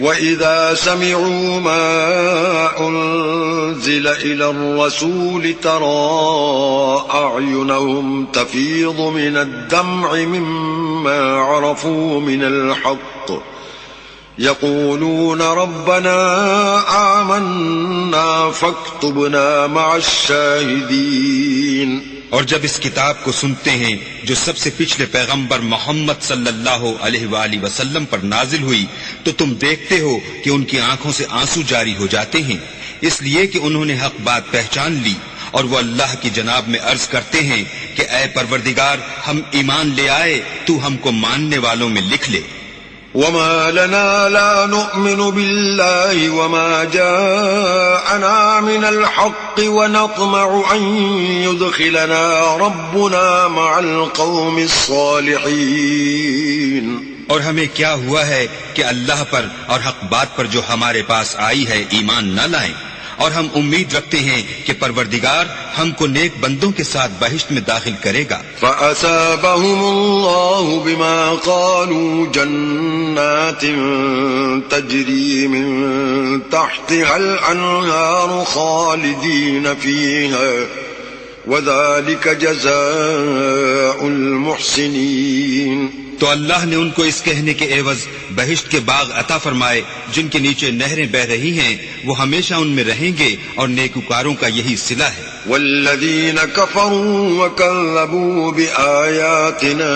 وَإِذَا سَمِعُوا مَا أُنزِلَ إِلَى الرَّسُولِ تَرَى أَعْيُنَهُمْ تَفِيضُ مِنَ الدَّمْعِ مِمَّا عَرَفُوا مِنَ الْحَقِّ يَقُولُونَ رَبَّنَا آمَنَّا فَاكْتُبْنَا مَعَ الشَّاهِدِينَ۔ اور جب اس کتاب کو سنتے ہیں جو سب سے پچھلے پیغمبر محمد صلی اللہ علیہ وآلہ وسلم پر نازل ہوئی تو تم دیکھتے ہو کہ ان کی آنکھوں سے آنسو جاری ہو جاتے ہیں، اس لیے کہ انہوں نے حق بات پہچان لی، اور وہ اللہ کی جناب میں عرض کرتے ہیں کہ اے پروردگار ہم ایمان لے آئے، تو ہم کو ماننے والوں میں لکھ لے۔ وما لنا لا نؤمن بالله وما جاءنا من الحق ونطمع أن يدخلنا ربنا مع القوم الصالحين۔ اور ہمیں کیا ہوا ہے کہ اللہ پر اور حق بات پر جو ہمارے پاس آئی ہے ایمان نہ لائیں، اور ہم امید رکھتے ہیں کہ پروردگار ہم کو نیک بندوں کے ساتھ بہشت میں داخل کرے گا۔ فَأَثَابَهُمُ اللَّهُ بِمَا قَالُوا جَنَّاتٍ تَجْرِي مِن تَحْتِهَا الْأَنْهَارُ خَالِدِينَ فِيهَا وَذَلِكَ جَزَاءُ الْمُحْسِنِينَ۔ تو اللہ نے ان کو اس کہنے کے عوض بہشت کے باغ عطا فرمائے جن کے نیچے نہریں بہ رہی ہیں، وہ ہمیشہ ان میں رہیں گے، اور نیکوکاروں کا یہی صلہ ہے۔ والذین کفروا وکذبوا بآیاتنا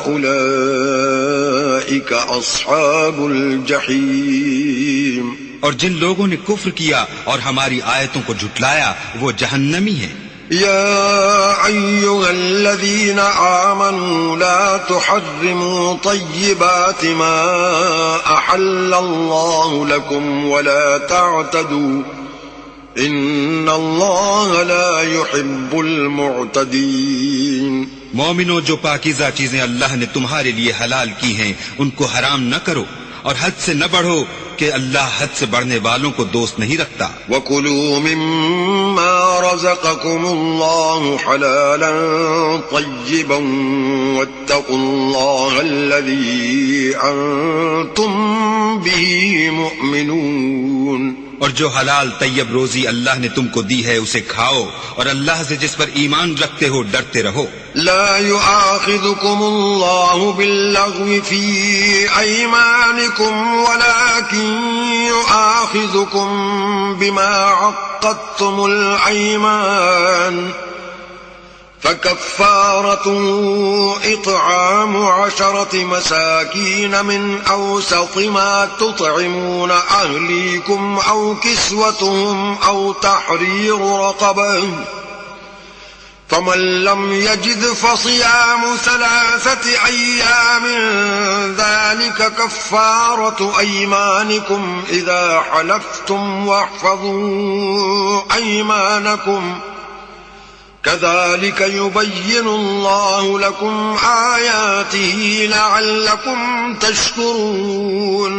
اولئک اصحاب الجحیم۔ اور جن لوگوں نے کفر کیا اور ہماری آیتوں کو جھٹلایا وہ جہنمی ہیں۔ يا أيها الذين آمنوا لا تحرموا طيبات ما أحل الله لكم ولا تعتدوا إن الله لا يحب المعتدين۔ مومنوں، جو پاکیزہ چیزیں اللہ نے تمہارے لیے حلال کی ہیں ان کو حرام نہ کرو، اور حد سے نہ بڑھو کہ اللہ حد سے بڑھنے والوں کو دوست نہیں رکھتا۔ وَكُلُوا مِمَّا رَزَقَكُمُ اللَّهُ حَلَالًا طَيِّبًا وَاتَّقُوا اللَّهَ الَّذِي أَنتُم بِهِ مُؤْمِنُونَ۔ اور جو حلال طیب روزی اللہ نے تم کو دی ہے اسے کھاؤ، اور اللہ سے جس پر ایمان رکھتے ہو ڈرتے رہو۔ لا يؤاخذكم الله باللغو في أيمانكم ولكن يؤاخذكم بما عقدتم الأيمان فكفارته إطعام 10 مساكين من أوسط ما تطعمون أهليكم أو كسوتهم أو تحرير رقبة فمن لم يجد فصيام 3 أيام ذلك كفارة أيمانكم إذا حلفتم واحفظوا أيمانكم كذلك يبين الله لكم آياته لعلكم تشكرون۔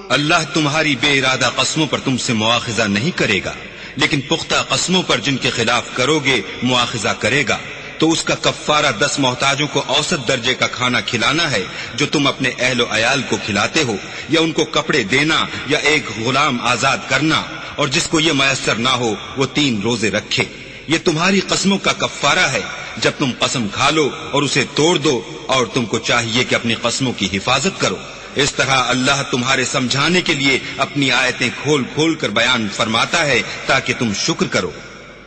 اللہ تمہاری بے ارادہ قسموں پر تم سے مواخذہ نہیں کرے گا، لیکن پختہ قسموں پر جن کے خلاف کرو گے مواخذہ کرے گا، تو اس کا کفارہ 10 محتاجوں کو اوسط درجے کا کھانا کھلانا ہے جو تم اپنے اہل و عیال کو کھلاتے ہو، یا ان کو کپڑے دینا یا ایک غلام آزاد کرنا، اور جس کو یہ میسر نہ ہو وہ 3 روزے رکھے۔ یہ تمہاری قسموں کا کفارہ ہے جب تم قسم کھا لو اور اسے توڑ دو، اور تم کو چاہیے کہ اپنی قسموں کی حفاظت کرو۔ اس طرح اللہ تمہارے سمجھانے کے لیے اپنی آیتیں کھول کھول کر بیان فرماتا ہے تاکہ تم شکر کرو۔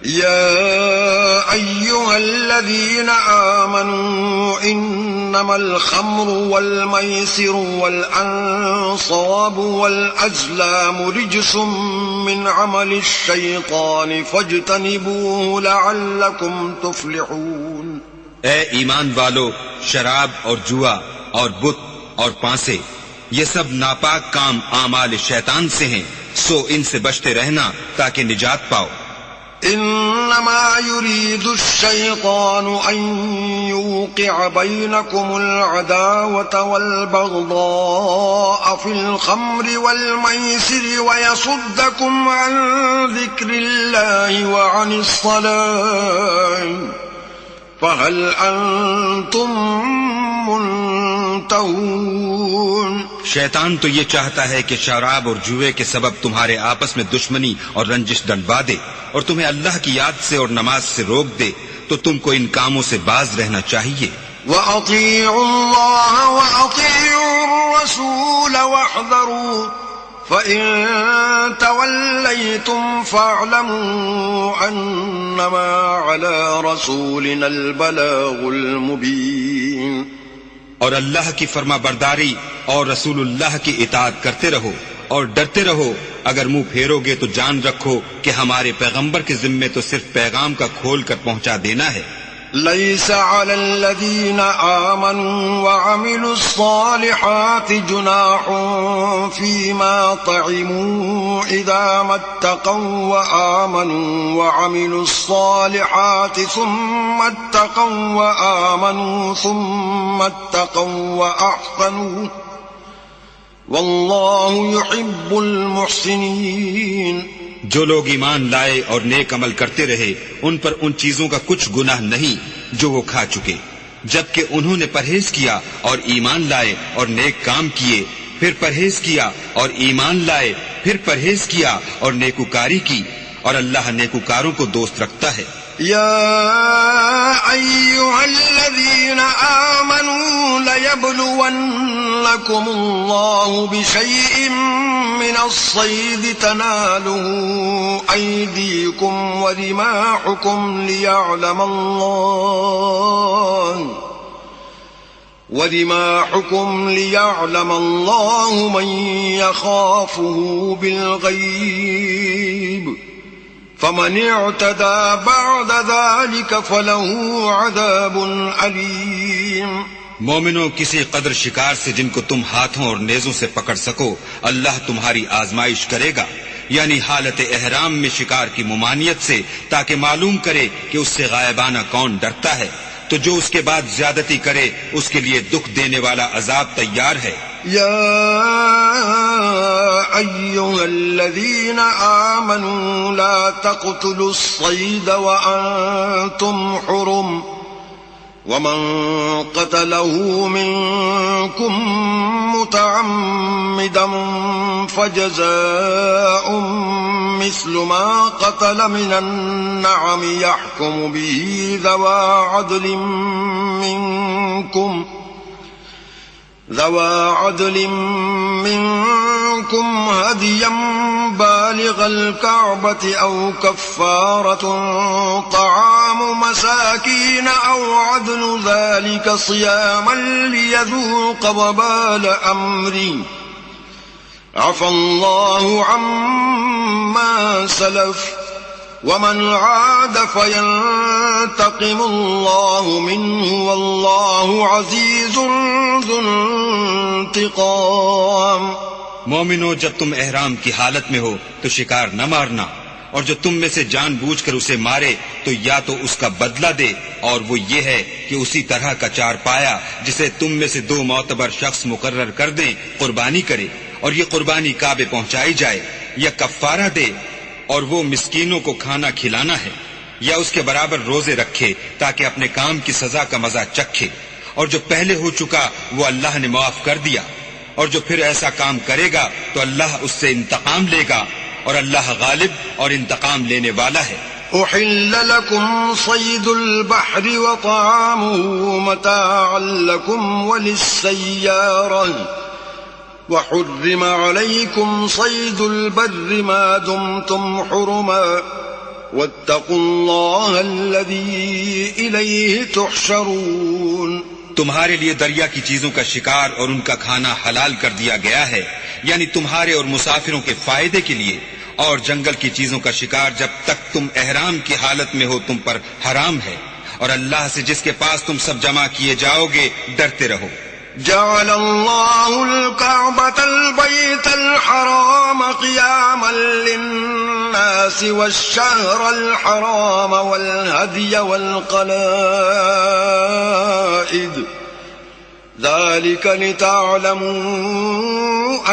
يا أيها الذين آمنوا إنما الخمر والميسر والأنصاب والأزلام رجس من عمل الشيطان فاجتنبوه لعلكم تفلحون۔ اے ایمان والو، شراب اور جوا اور بت اور پانسے، یہ سب ناپاک کام اعمال شیطان سے ہیں، سو ان سے بچتے رہنا تاکہ نجات پاؤ۔ انما يريد الشيطان ان يوقع بينكم العداوة والبغضاء في الخمر والميسر ويصدكم عن ذكر الله وعن الصلاة فهل انتم منتهون؟ شیطان تو یہ چاہتا ہے کہ شراب اور جوئے کے سبب تمہارے آپس میں دشمنی اور رنجش ڈلوا دے اور تمہیں اللہ کی یاد سے اور نماز سے روک دے، تو تم کو ان کاموں سے باز رہنا چاہیے۔ وَأَطِيعُوا اللَّهَ وَأَطِيعُوا الرَّسُولَ وَاحْذَرُوا فَإِن تَوَلَّيْتُمْ فَاعْلَمُوا أَنَّمَا عَلَى رَسُولِنَا الْبَلَاغُ الْمُبِينُ۔ اور اللہ کی فرما برداری اور رسول اللہ کی اطاعت کرتے رہو اور ڈرتے رہو، اگر منہ پھیرو گے تو جان رکھو کہ ہمارے پیغمبر کے ذمے تو صرف پیغام کا کھول کر پہنچا دینا ہے۔ ليس على الذين آمنوا وعملوا الصالحات جناح فيما طعموا إذا ما اتقوا وآمنوا وعملوا الصالحات ثم اتقوا وآمنوا ثم اتقوا وأحسنوا والله يحب المحسنين۔ جو لوگ ایمان لائے اور نیک عمل کرتے رہے ان پر ان چیزوں کا کچھ گناہ نہیں جو وہ کھا چکے، جبکہ انہوں نے پرہیز کیا اور ایمان لائے اور نیک کام کیے، پھر پرہیز کیا اور ایمان لائے، پھر پرہیز کیا اور نیکوکاری کی، اور اللہ نیکوکاروں کو دوست رکھتا ہے۔ يا أيها الذين آمنوا ليبلونكم الله بشيء من الصيد تناله أيديكم ورماحكم ليعلم الله من يخافه بالغيب فمن اعتدى بعد ذلك فله عذاب علیم۔ مومنوں، کسی قدر شکار سے جن کو تم ہاتھوں اور نیزوں سے پکڑ سکو اللہ تمہاری آزمائش کرے گا، یعنی حالت احرام میں شکار کی ممانعت سے، تاکہ معلوم کرے کہ اس سے غائبانہ کون ڈرتا ہے، تو جو اس کے بعد زیادتی کرے اس کے لیے دکھ دینے والا عذاب تیار ہے۔ يا أيها الذين آمنوا لا تقتلوا الصيد وأنتم حرم ومن قتله منكم متعمدا فجزاء مثل ما قتل من النعم يحكم به ذوى عدل منكم هديا بالغ الكعبة أو كفارة طعام مساكين أو عدل ذلك صياما ليذوق وبال أمري عفى الله عما سلف ومن عاد فينتقم الله منه والله عزيز ذو انتقام۔ مومنو، جب تم احرام کی حالت میں ہو تو شکار نہ مارنا، اور جو تم میں سے جان بوجھ کر اسے مارے تو یا تو اس کا بدلہ دے، اور وہ یہ ہے کہ اسی طرح کا چار پایا جسے تم میں سے 2 معتبر شخص مقرر کر دیں قربانی کرے، اور یہ قربانی کعبے پہنچائی جائے، یا کفارہ دے اور وہ مسکینوں کو کھانا کھلانا ہے، یا اس کے برابر روزے رکھے تاکہ اپنے کام کی سزا کا مزہ چکھے، اور جو پہلے ہو چکا وہ اللہ نے معاف کر دیا، اور جو پھر ایسا کام کرے گا تو اللہ اس سے انتقام لے گا، اور اللہ غالب اور انتقام لینے والا ہے۔ أحل لكم صيد البحر وطعامه متاعا لكم وللسيارة وحرم عليكم صيد البر ما دمتم حرما واتقوا الله الذي إليه تحشرون۔ تمہارے لیے دریا کی چیزوں کا شکار اور ان کا کھانا حلال کر دیا گیا ہے، یعنی تمہارے اور مسافروں کے فائدے کے لیے، اور جنگل کی چیزوں کا شکار جب تک تم احرام کی حالت میں ہو تم پر حرام ہے، اور اللہ سے جس کے پاس تم سب جمع کیے جاؤ گے ڈرتے رہو. جعل الله الكعبة البيت الحرام قياما للناس والشهر الحرام والهدي والقلائد ذلك لتعلموا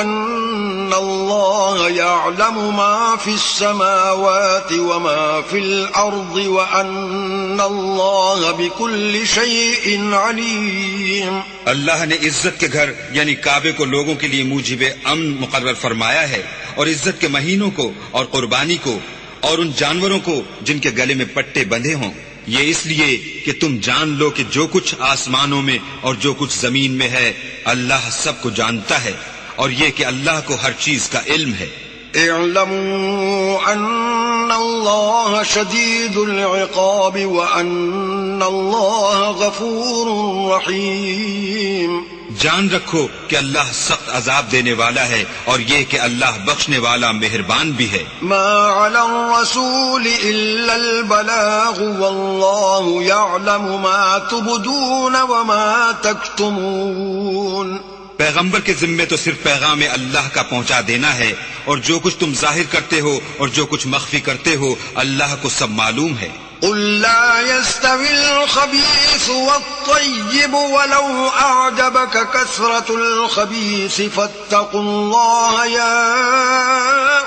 أن الله يعلم ما في السماوات وما في الأرض وأن الله بكل شيء عليم. اللہ نے عزت کے گھر یعنی کعبے کو لوگوں کے لیے موجب امن مقرر فرمایا ہے، اور عزت کے مہینوں کو اور قربانی کو اور ان جانوروں کو جن کے گلے میں پٹے بندھے ہوں، یہ اس لیے کہ تم جان لو کہ جو کچھ آسمانوں میں اور جو کچھ زمین میں ہے اللہ سب کو جانتا ہے، اور یہ کہ اللہ کو ہر چیز کا علم ہے. اعلموا ان اللہ شدید العقاب وان اللہ غفور رحیم. جان رکھو کہ اللہ سخت عذاب دینے والا ہے، اور یہ کہ اللہ بخشنے والا مہربان بھی ہے. ما علی الرسول الا البلاغ واللہ یعلم ما تبدون وما تکتمون. پیغمبر کے ذمے تو صرف پیغام اللہ کا پہنچا دینا ہے، اور جو کچھ تم ظاہر کرتے ہو اور جو کچھ مخفی کرتے ہو اللہ کو سب معلوم ہے. قل لا يستوي الخبيث والطيب ولو أعجبك كثرة الخبيث فاتقوا الله يا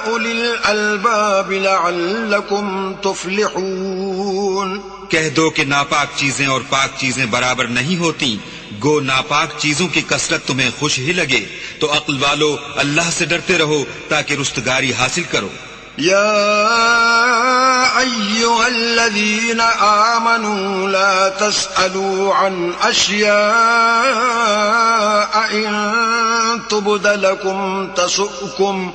أولي الألباب لعلكم تفلحون. کہہ دو کہ ناپاک چیزیں اور پاک چیزیں برابر نہیں ہوتی، گو ناپاک چیزوں کی کثرت تمہیں خوش ہی لگے، تو عقل والو اللہ سے ڈرتے رہو تاکہ رستگاری حاصل کرو. يا أيها الذين آمنوا لا تسألوا عن أشياء إن تبد لكم تسؤكم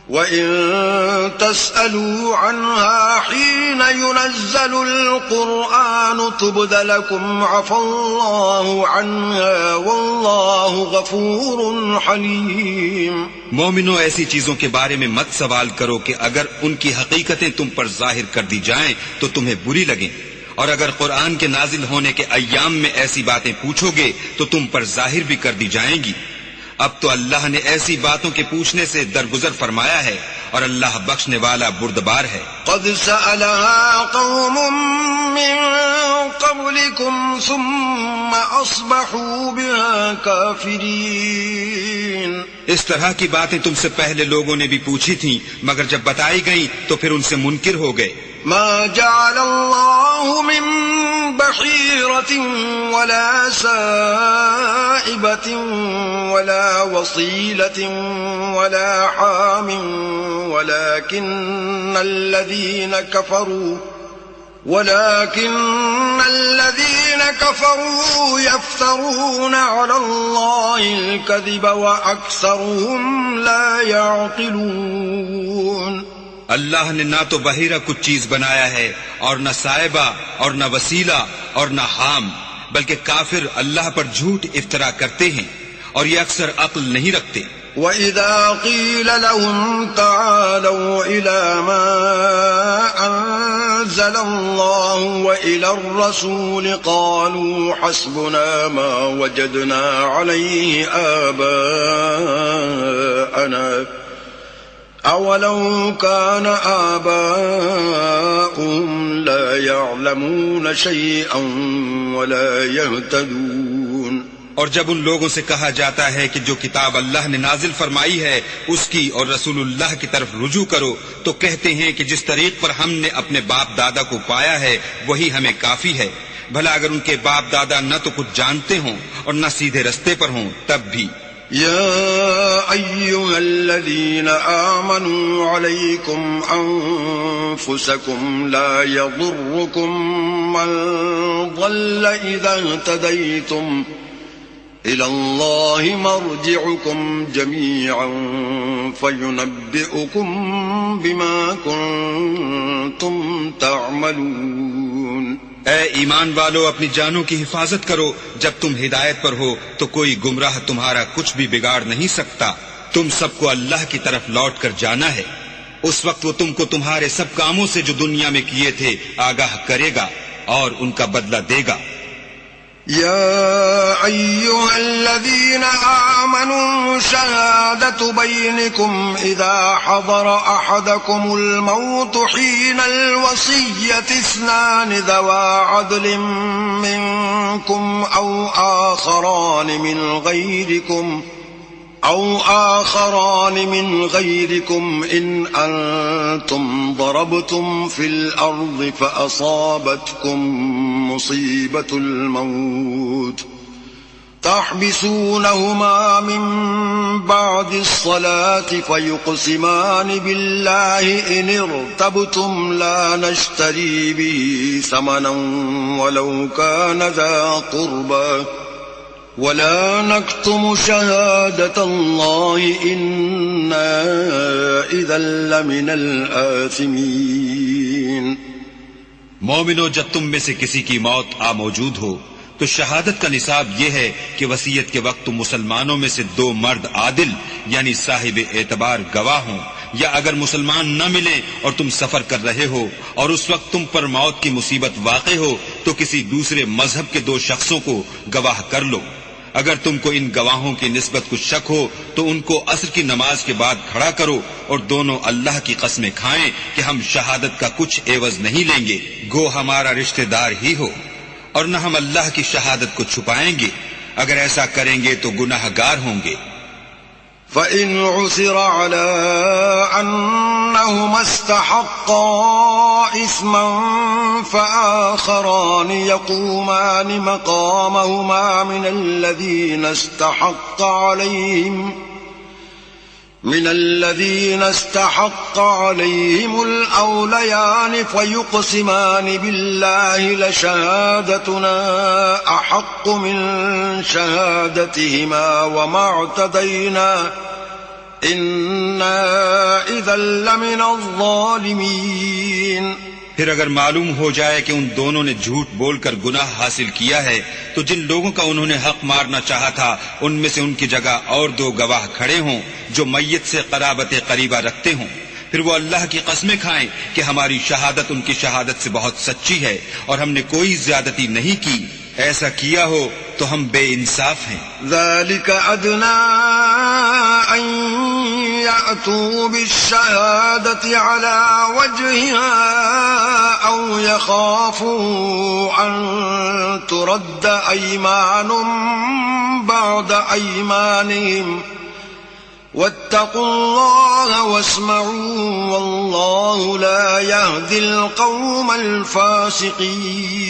وإن تسألوا عنها حين ينزل القرآن تبد لكم عفى الله عنها والله غفور حليم. مومنو ایسی چیزوں کے بارے میں مت سوال کرو کہ اگر ان کی حقیقتیں تم پر ظاہر کر دی جائیں تو تمہیں بری لگیں، اور اگر قرآن کے نازل ہونے کے ایام میں ایسی باتیں پوچھو گے تو تم پر ظاہر بھی کر دی جائیں گی. اب تو اللہ نے ایسی باتوں کے پوچھنے سے درگزر فرمایا ہے، اور اللہ بخشنے والا بردبار ہے. قد سألها قوم من قبلكم ثم أصبحوا بها كافرين. اس طرح کی باتیں تم سے پہلے لوگوں نے بھی پوچھی تھیں، مگر جب بتائی گئیں تو پھر ان سے منکر ہو گئے. ما جعل الله من بحيرة ولا سائبة ولا وصيلة ولا حام ولكن الذين كفروا يفترون على الله الكذب وأكثرهم لا يعقلون. اللہ نے نہ تو بحیرہ کچھ چیز بنایا ہے، اور نہ صائبہ اور نہ وسیلہ اور نہ حام، بلکہ کافر اللہ پر جھوٹ افطرا کرتے ہیں، اور یہ اکثر عقل نہیں رکھتے. وَإِذَا قِيلَ لَهُمْ تَعَالَوْا إِلَى مَا أَنزَلَ اللَّهُ وَإِلَى الرَّسُولِ قَالُوا حَسْبُنَا مَا وَجَدْنَا عَلَيْهِ آبَاءَنَا أَوَلَوْ كَانَ آبَاؤُهُمْ لَا يَعْلَمُونَ شَيْئًا وَلَا يَهْتَدُونَ. اور جب ان لوگوں سے کہا جاتا ہے کہ جو کتاب اللہ نے نازل فرمائی ہے اس کی اور رسول اللہ کی طرف رجوع کرو، تو کہتے ہیں کہ جس طریق پر ہم نے اپنے باپ دادا کو پایا ہے وہی ہمیں کافی ہے. بھلا اگر ان کے باپ دادا نہ تو کچھ جانتے ہوں اور نہ سیدھے رستے پر ہوں تب بھی. يا أيها الذين آمنوا عليكم أنفسكم لا يضركم من ضل إذا اهتديتم إلى الله مرجعكم جميعا فينبئكم بما كنتم تعملون. اے ایمان والو، اپنی جانوں کی حفاظت کرو. جب تم ہدایت پر ہو تو کوئی گمراہ تمہارا کچھ بھی بگاڑ نہیں سکتا. تم سب کو اللہ کی طرف لوٹ کر جانا ہے. اس وقت وہ تم کو تمہارے سب کاموں سے جو دنیا میں کیے تھے آگاہ کرے گا، اور ان کا بدلہ دے گا۔ يا أيها الذين آمنوا شهادة بينكم إذا حضر أحدكم الموت حين الوصية اثنان ذوى عدل منكم أو آخران من غيركم إن أنتم ضربتم في الأرض فأصابتكم مصيبة الموت تحبسونهما من بعد الصلاة فيقسمان بالله إن ارتبتم لا نشتري به ثمنا ولو كان ذا قربى ولا نكتم شهادة الله إنا إذا لمن الآثمين۔ مومنو، جب تم میں سے کسی کی موت آ موجود ہو تو شہادت کا نصاب یہ ہے کہ وصیت کے وقت تم مسلمانوں میں سے 2 مرد عادل یعنی صاحب اعتبار گواہ ہوں، یا اگر مسلمان نہ ملیں اور تم سفر کر رہے ہو اور اس وقت تم پر موت کی مصیبت واقع ہو تو کسی دوسرے مذہب کے 2 شخصوں کو گواہ کر لو۔ اگر تم کو ان گواہوں کی نسبت کچھ شک ہو تو ان کو عصر کی نماز کے بعد کھڑا کرو اور دونوں اللہ کی قسمیں کھائیں کہ ہم شہادت کا کچھ عوض نہیں لیں گے، گو ہمارا رشتہ دار ہی ہو، اور نہ ہم اللہ کی شہادت کو چھپائیں گے، اگر ایسا کریں گے تو گناہ گار ہوں گے۔ فَإِنْ عُثِرَ عَلَىٰ أَنَّهُمَا اسْتَحَقَّا إِثْمًا فَآخَرَانِ يَقُومَانِ مَقَامَهُمَا من الذين استحق عليهم الأوليان فيقسمان بالله لشهادتنا أحق من شهادتهما وما اعتدينا إنا إذا لمن الظالمين۔ پھر اگر معلوم ہو جائے کہ ان دونوں نے جھوٹ بول کر گناہ حاصل کیا ہے تو جن لوگوں کا انہوں نے حق مارنا چاہا تھا ان میں سے ان کی جگہ اور 2 گواہ کھڑے ہوں جو میت سے قرابت قریبہ رکھتے ہوں، پھر وہ اللہ کی قسمیں کھائیں کہ ہماری شہادت ان کی شہادت سے بہت سچی ہے اور ہم نے کوئی زیادتی نہیں کی، ایسا کیا ہو تو ہم بے انصاف ہیں۔ ذلك أدنى أن يأتوا بالشهادة على وجهها أو يخافوا أن ترد أيمان بعد أيمانهم واتقوا الله واسمعوا والله لا يهدي القوم الفاسقين۔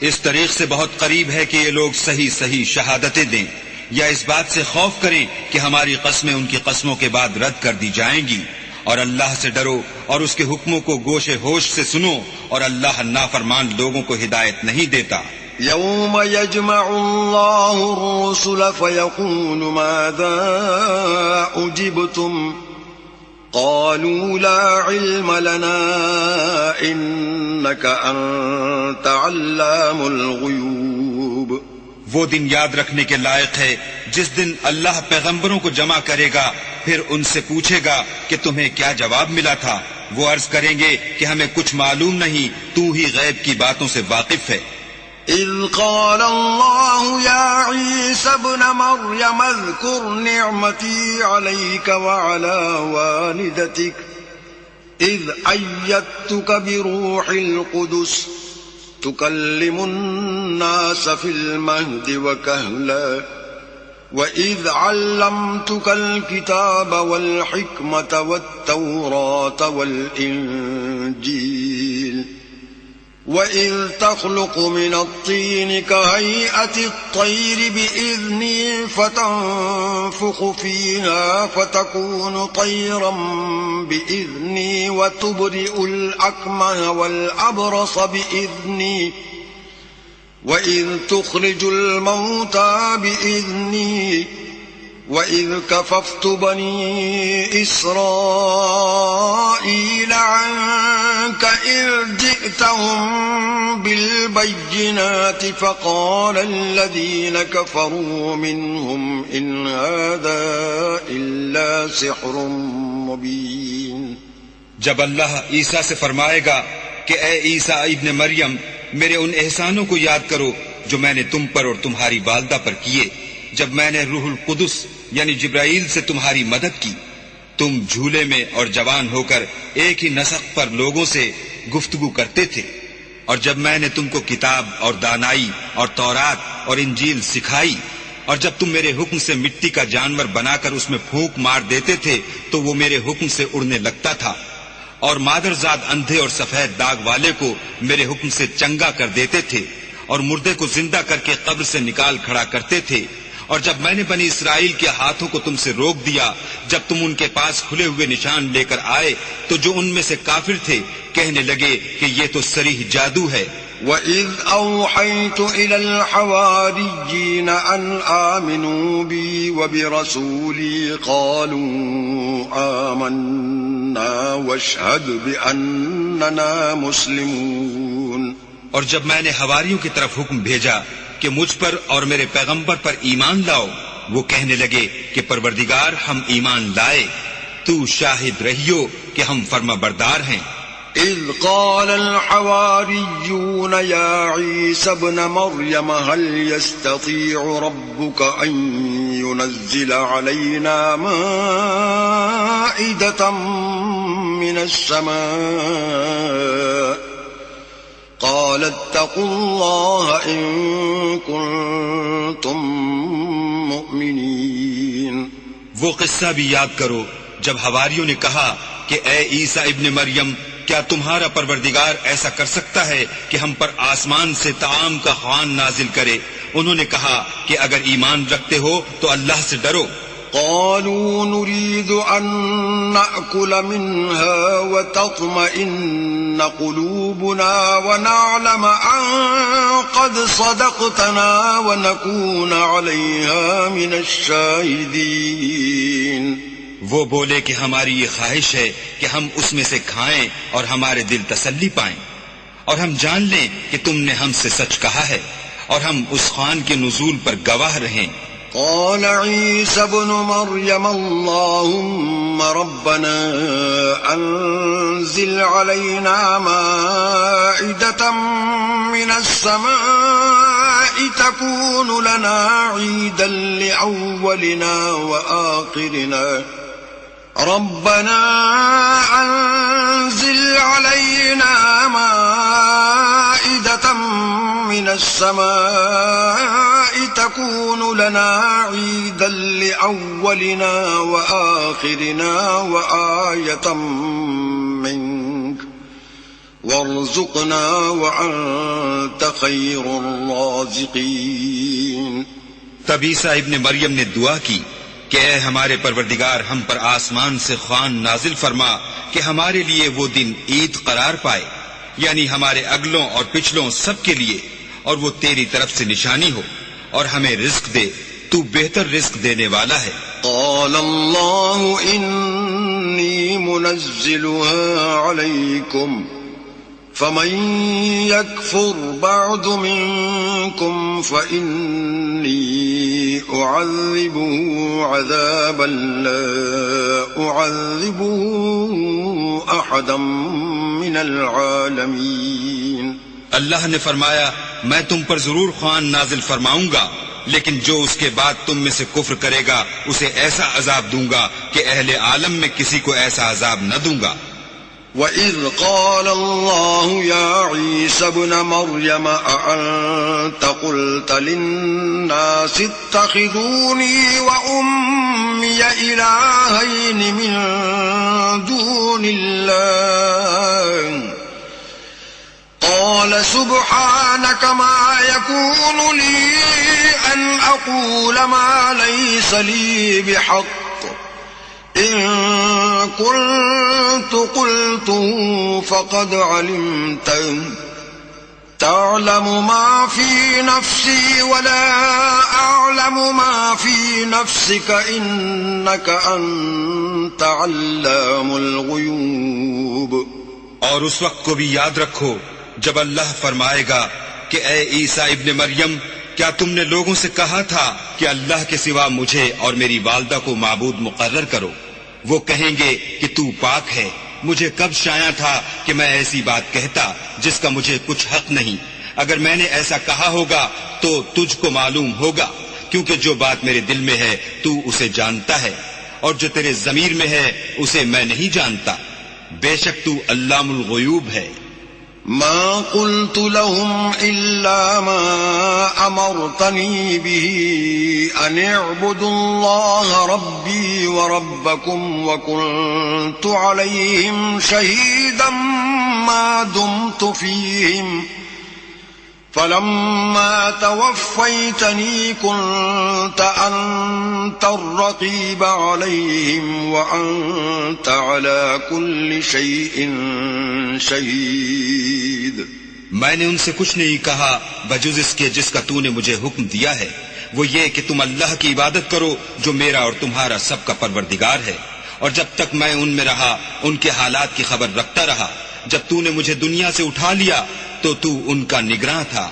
اس طریق سے بہت قریب ہے کہ یہ لوگ صحیح شہادتیں دیں، یا اس بات سے خوف کریں کہ ہماری قسمیں ان کی قسموں کے بعد رد کر دی جائیں گی، اور اللہ سے ڈرو اور اس کے حکموں کو گوش ہوش سے سنو، اور اللہ نافرمان لوگوں کو ہدایت نہیں دیتا۔ يوم يجمع الله الرسل فيقول ماذا أجبتم قالوا لا علم لنا إنك أنت علام الغيوب۔ وہ دن یاد رکھنے کے لائق ہے جس دن اللہ پیغمبروں کو جمع کرے گا، پھر ان سے پوچھے گا کہ تمہیں کیا جواب ملا تھا، وہ عرض کریں گے کہ ہمیں کچھ معلوم نہیں، تو ہی غیب کی باتوں سے واقف ہے۔ إذ قال الله يا عيسى ابن مريم اذكر نعمتي عليك وعلى والدتك إذ أيدتك بروح القدس تكلم الناس في المهد وكهلا وإذ علمتك الكتاب والحكمة والتوراة والإنجيل وَإِذْ تَخْلُقُ مِنَ الطِّينِ كَهَيْئَةِ الطَّيْرِ بِإِذْنِي فَتَنفُخُ فِيهَا فَتَكُونُ طَيْرًا بِإِذْنِي وَتُبْرِئُ الْأَكْمَهَ وَالْأَبْرَصَ بِإِذْنِي وَإِذْ تُخْرِجُ الْمَوْتَى بِإِذْنِي وَإِذْ كَفَفْتُ بَنِي إِسْرَائِيلَ عَنكَ إِذْ جِئْتَهُم بِالْبَيِّنَاتِ فَقَالَ الَّذِينَ كَفَرُوا مِنْهُمْ إِنْ هَذَا إِلَّا سِحْرٌ مُبِينٌ۔ جب اللہ عیسیٰ سے فرمائے گا کہ اے عیسیٰ ابن مریم، میرے ان احسانوں کو یاد کرو جو میں نے تم پر اور تمہاری والدہ پر کیے، جب میں نے روح القدس یعنی جبرائیل سے تمہاری مدد کی۔ تم جھولے میں اور جوان ہو کر ایک ہی نسق پر لوگوں سے گفتگو کرتے تھے، اور جب میں نے تم کو کتاب اور دانائی اور تورات اور انجیل سکھائی، اور جب تم میرے حکم سے مٹی کا جانور بنا کر اس میں پھونک مار دیتے تھے تو وہ میرے حکم سے اڑنے لگتا تھا، اور مادرزاد اندھے اور سفید داغ والے کو میرے حکم سے چنگا کر دیتے تھے، اور مردے کو زندہ کر کے قبر سے نکال کھڑا کرتے تھے، اور جب میں نے بنی اسرائیل کے ہاتھوں کو تم سے روک دیا جب تم ان کے پاس کھلے ہوئے نشان لے کر آئے تو جو ان میں سے کافر تھے کہنے لگے کہ یہ تو صریح جادو ہے۔ وَإِذْ أَوْحَيْتُ إِلَى الْحَوَارِيِّينَ أَنْ آمِنُوا بِي وَبِرَسُولِي قَالُوا آمَنَّا وَاشْهَدْ بِأَنَّنَا مُسْلِمُونَ۔ اور جب میں نے حواریوں کی طرف حکم بھیجا کہ مجھ پر اور میرے پیغمبر پر ایمان لاؤ، وہ کہنے لگے کہ پروردگار ہم ایمان لائے، تو شاہد رہیو کہ ہم فرما بردار ہیں۔ إذ قال الحواريون يا عيسى ابن مريم هل يستطيع ربك أن ينزل علينا مائدة من السماء قال اتقوا الله إن كنتم مؤمنين۔ وہ قصہ بھی یاد کرو جب حواریوں نے کہا کہ اے عیسیٰ ابن مریم، کیا تمہارا پروردگار ایسا کر سکتا ہے کہ ہم پر آسمان سے طعام کا خوان نازل کرے؟ انہوں نے کہا کہ اگر ایمان رکھتے ہو تو اللہ سے ڈرو۔ قالوا نريد أن نأكل منها وتطمئن قلوبنا ونعلم أن قد صدقتنا ونكون عليها من الشاهدين۔ وہ بولے کہ ہماری یہ خواہش ہے کہ ہم اس میں سے کھائیں اور ہمارے دل تسلی پائیں، اور ہم جان لیں کہ تم نے ہم سے سچ کہا ہے، اور ہم اس خوان کے نزول پر گواہ رہیں۔ قال عيسى ابن مريم اللهم ربنا أنزل علينا مائدة من السماء تكون لنا عيدا لأولنا وآخرنا ربنا أنزل علينا مائدة من السماء تكون لنا عيدا لأولنا وآخرنا وآية منك وارزقنا وأنت خير الرازقين۔ تب عیسیٰ ابن مریم نے دعا کی کہ اے ہمارے پروردگار، ہم پر آسمان سے خوان نازل فرما کہ ہمارے لیے وہ دن عید قرار پائے، یعنی ہمارے اگلوں اور پچھلوں سب کے لیے، اور وہ تیری طرف سے نشانی ہو، اور ہمیں رزق دے، تو بہتر رزق دینے والا ہے۔ قال اللہ انی منزلها علیکم فمن يكفر بعد منكم فإني أعذبه عذابا لا أعذبه أحدا من العالمين۔ اللہ نے فرمایا میں تم پر ضرور خوان نازل فرماؤں گا، لیکن جو اس کے بعد تم میں سے کفر کرے گا اسے ایسا عذاب دوں گا کہ اہل عالم میں کسی کو ایسا عذاب نہ دوں گا۔ وَإِذْ قَالَ اللَّهُ يَا عِيسَى ابْنَ مَرْيَمَ أَأَنْتَ قُلْتَ لِلنَّاسِ اتَّخِذُونِي وَأُمِّيَ إِلَٰهَيْنِ مِن دُونِ اللَّهِ قال سبحانك ما يكون لي أن أقول ما ليس لي بحق إن كنت قلته فقد علمته تعلم ما في نفسي ولا أعلم ما في نفسك إنك أنت علام الغيوب۔ اور اس وقت کو بھی یاد رکھو جب اللہ فرمائے گا کہ اے عیسیٰ ابن مریم، کیا تم نے لوگوں سے کہا تھا کہ اللہ کے سوا مجھے اور میری والدہ کو معبود مقرر کرو؟ وہ کہیں گے کہ تو پاک ہے، مجھے کب شایع تھا کہ میں ایسی بات کہتا جس کا مجھے کچھ حق نہیں، اگر میں نے ایسا کہا ہوگا تو تجھ کو معلوم ہوگا، کیونکہ جو بات میرے دل میں ہے تو اسے جانتا ہے، اور جو تیرے ضمیر میں ہے اسے میں نہیں جانتا، بے شک تو علام الغیوب ہے۔ ما قلت لهم إلا ما أمرتني به أن اعبدوا الله ربي وربكم وكنت عليهم شهيدا ما دمت فيهم فلما توفيتني كنت أنت الرقيب عليهم وأنت على كل شيء شهيد۔ میں نے ان سے کچھ نہیں کہا بجز اس کے جس کا تو نے مجھے حکم دیا ہے، وہ یہ کہ تم اللہ کی عبادت کرو جو میرا اور تمہارا سب کا پروردگار ہے، اور جب تک میں ان میں رہا ان کے حالات کی خبر رکھتا رہا۔ جب تو نے مجھے دنیا سے اٹھا لیا تو تو ان کا نگراں تھا،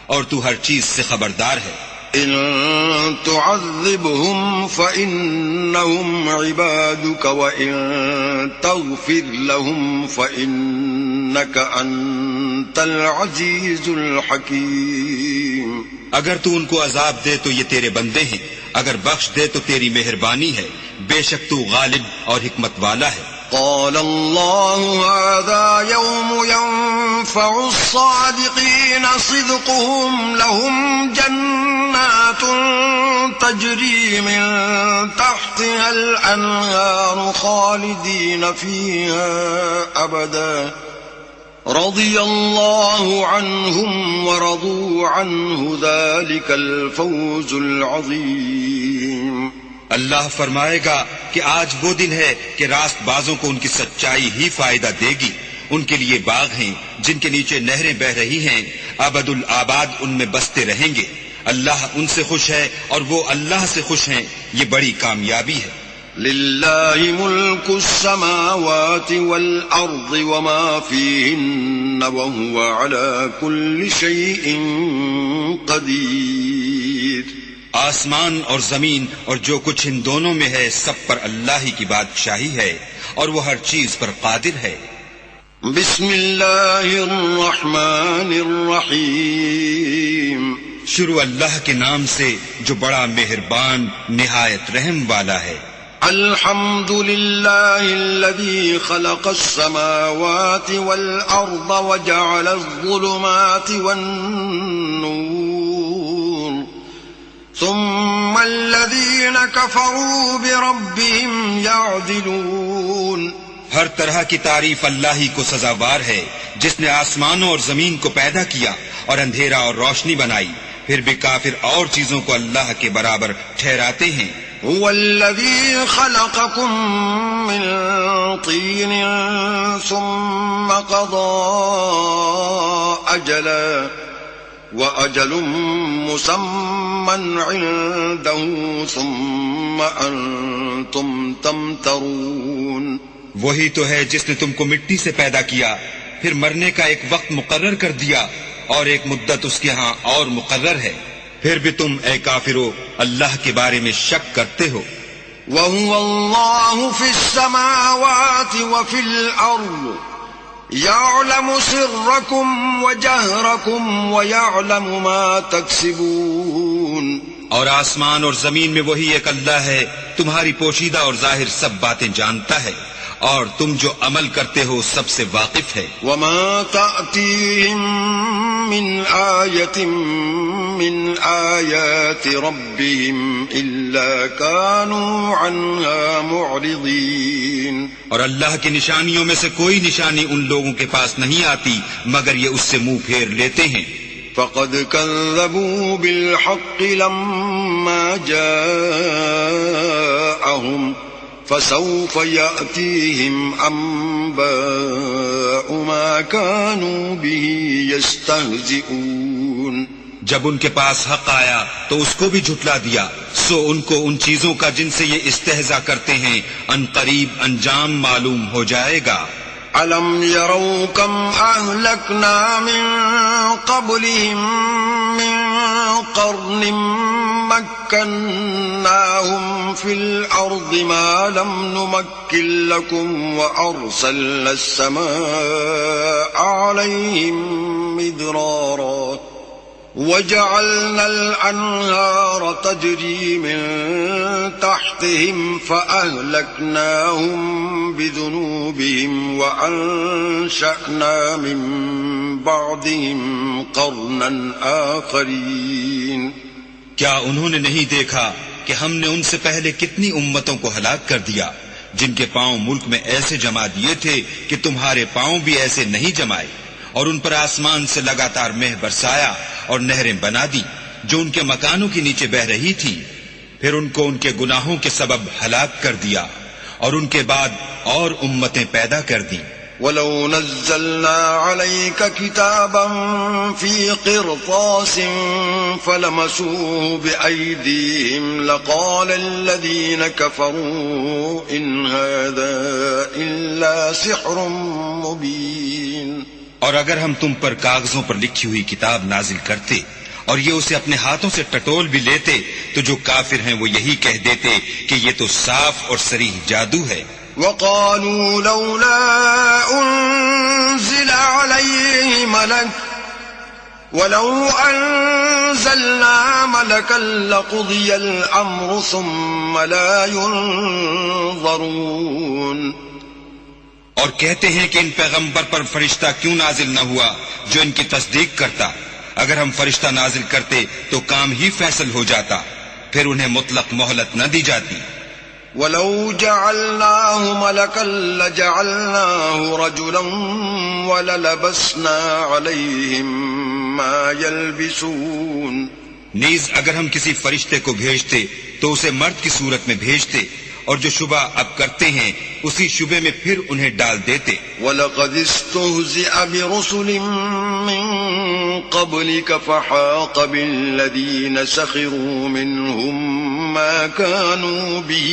اور تو ہر چیز سے خبردار ہے۔ إن تعذبهم فإنهم عبادك وإن تغفر لهم فإنك أنت العزيز الحكيم۔ اگر تو ان کو عذاب دے تو یہ تیرے بندے ہیں، اگر بخش دے تو تیری مہربانی ہے، بے شک تو غالب اور حکمت والا ہے۔ قال الله هذا يوم ينفع الصادقين صدقهم لهم جنات تجري من تحتها الأنهار خالدين فيها أبدا رضي الله عنهم ورضوا عنه ذلك الفوز العظيم۔ اللہ فرمائے گا کہ آج وہ دن ہے کہ راست بازوں کو ان کی سچائی ہی فائدہ دے گی۔ ان کے لیے باغ ہیں جن کے نیچے نہریں بہ رہی ہیں، ابد الآباد ان میں بستے رہیں گے۔ اللہ ان سے خوش ہے اور وہ اللہ سے خوش ہیں، یہ بڑی کامیابی ہے۔ للہ ملک السماوات والارض وما فیہن وهو على كل شيء قدیر۔ آسمان اور زمین اور جو کچھ ان دونوں میں ہے سب پر اللہ ہی کی بادشاہی ہے، اور وہ ہر چیز پر قادر ہے۔ بسم اللہ الرحمن الرحیم۔ شروع اللہ کے نام سے جو بڑا مہربان نہایت رحم والا ہے۔ الحمد للہ الذی خلق السماوات والارض وجعل الظلمات والنور ثم الذین كفروا بربهم يعدلون۔ ہر طرح کی تعریف اللہ ہی کو سزاوار ہے، جس نے آسمانوں اور زمین کو پیدا کیا اور اندھیرا اور روشنی بنائی، پھر بھی کافر اور چیزوں کو اللہ کے برابر ٹھہراتے ہیں۔ هو الذي خلقكم من طين ثم قضى أجلا وأجل مسمى عنده ثم أنتم تمترون۔ وہی تو ہے جس نے تم کو مٹی سے پیدا کیا، پھر مرنے کا ایک وقت مقرر کر دیا اور ایک مدت اس کے ہاں اور مقرر ہے، پھر بھی تم اے کافرو اللہ کے بارے میں شک کرتے ہو۔ وَهُوَ اللَّهُ فِي السَّمَاوَاتِ وَفِي الْأَرْضِ يَعْلَمُ سِرَّكُمْ وَجَهْرَكُمْ وَيَعْلَمُ مَا تَكْسِبُونَ۔ اور آسمان اور زمین میں وہی ایک اللہ ہے، تمہاری پوشیدہ اور ظاہر سب باتیں جانتا ہے، اور تم جو عمل کرتے ہو سب سے واقف ہے۔ وَمَا تَأْتِيهِم مِّنْ آيَةٍ مِّنْ آيَاتِ رَبِّهِمْ إِلَّا كَانُوا عَنْهَا مُعْرِضِينَ۔ اور اللہ کی نشانیوں میں سے کوئی نشانی ان لوگوں کے پاس نہیں آتی مگر یہ اس سے منہ پھیر لیتے ہیں۔ فَقَدْ كَذَّبُوا بِالْحَقِّ لَمَّا جَاءَهُمْ فَسَوْفَ يَأْتِيهِمْ أَنبَاءُ مَا كَانُوا بِهِ يَسْتَهْزِئُونَ۔ جب ان کے پاس حق آیا تو اس کو بھی جھٹلا دیا، سو ان کو ان چیزوں کا جن سے یہ استہزاء کرتے ہیں ان قریب انجام معلوم ہو جائے گا۔ أَلَمْ يَرَوْا كَمْ أَهْلَكْنَا مِنْ قَبْلِهِمْ مِنْ قَرْنٍ مَكَّنَّاهُمْ فِي الْأَرْضِ مَا لَمْ نُمَكِّنْ لَكُمْ وَأَرْسَلْنَا السَّمَاءَ عَلَيْهِمْ مدرارا وجعلنا الأنهار تجري من تحتهم فأهلكناهم بذنوبهم وأنشأنا من بعدهم قرنا آخرين. کیا انہوں نے نہیں دیکھا کہ ہم نے ان سے پہلے کتنی امتوں کو ہلاک کر دیا جن کے پاؤں ملک میں ایسے جما دیے تھے کہ تمہارے پاؤں بھی ایسے نہیں جمائے، اور ان پر آسمان سے لگاتار مہ برسایا اور نہریں بنا دی جو ان کے مکانوں کے نیچے بہ رہی تھی، پھر ان کو ان کے گناہوں کے سبب ہلاک کر دیا اور ان کے بعد اور امتیں پیدا کر دیں. وَلَوْ نَزَّلْنَا عَلَيْكَ كِتَابًا فِي قِرْطَاسٍ فَلَمَسُوهُ بِأَيْدِيهِمْ لَقَالَ الَّذِينَ كَفَرُوا إِنْ هَذَا إِلَّا سِحْرٌ مُبِينٌ. اور اگر ہم تم پر کاغذوں پر لکھی ہوئی کتاب نازل کرتے اور یہ اسے اپنے ہاتھوں سے ٹٹول بھی لیتے تو جو کافر ہیں وہ یہی کہہ دیتے کہ یہ تو صاف اور صریح جادو ہے. وَقَالُوا لَوْلَا أُنزِلَ عَلَيْهِ مَلَكٌ وَلَوْ أَنزَلْنَا مَلَكًا لَقُضِيَ الْأَمْرُ ثُمَّ لَا يُنظَرُونَ. اور کہتے ہیں کہ ان پیغمبر پر فرشتہ کیوں نازل نہ ہوا جو ان کی تصدیق کرتا. اگر ہم فرشتہ نازل کرتے تو کام ہی فیصل ہو جاتا، پھر انہیں مطلق مہلت نہ دی جاتی. وَلَوْ جَعَلْنَاهُ مَلَكًا لَجَعَلْنَاهُ رَجُلًا وَلَلَبَسْنَا عَلَيْهِمْ مَا يَلْبِسُونَ. نیز اگر ہم کسی فرشتے کو بھیجتے تو اسے مرد کی صورت میں بھیجتے اور جو شبہ اب کرتے ہیں اسی شبے میں پھر انہیں ڈال دیتے. وَلَقَدِ اسْتُهْزِئَ بِرُسُلٍ مِّن قَبْلِكَ فَحَاقَ بِالَّذِينَ سَخِرُوا مِنْهُمْ مَا كَانُوا بِهِ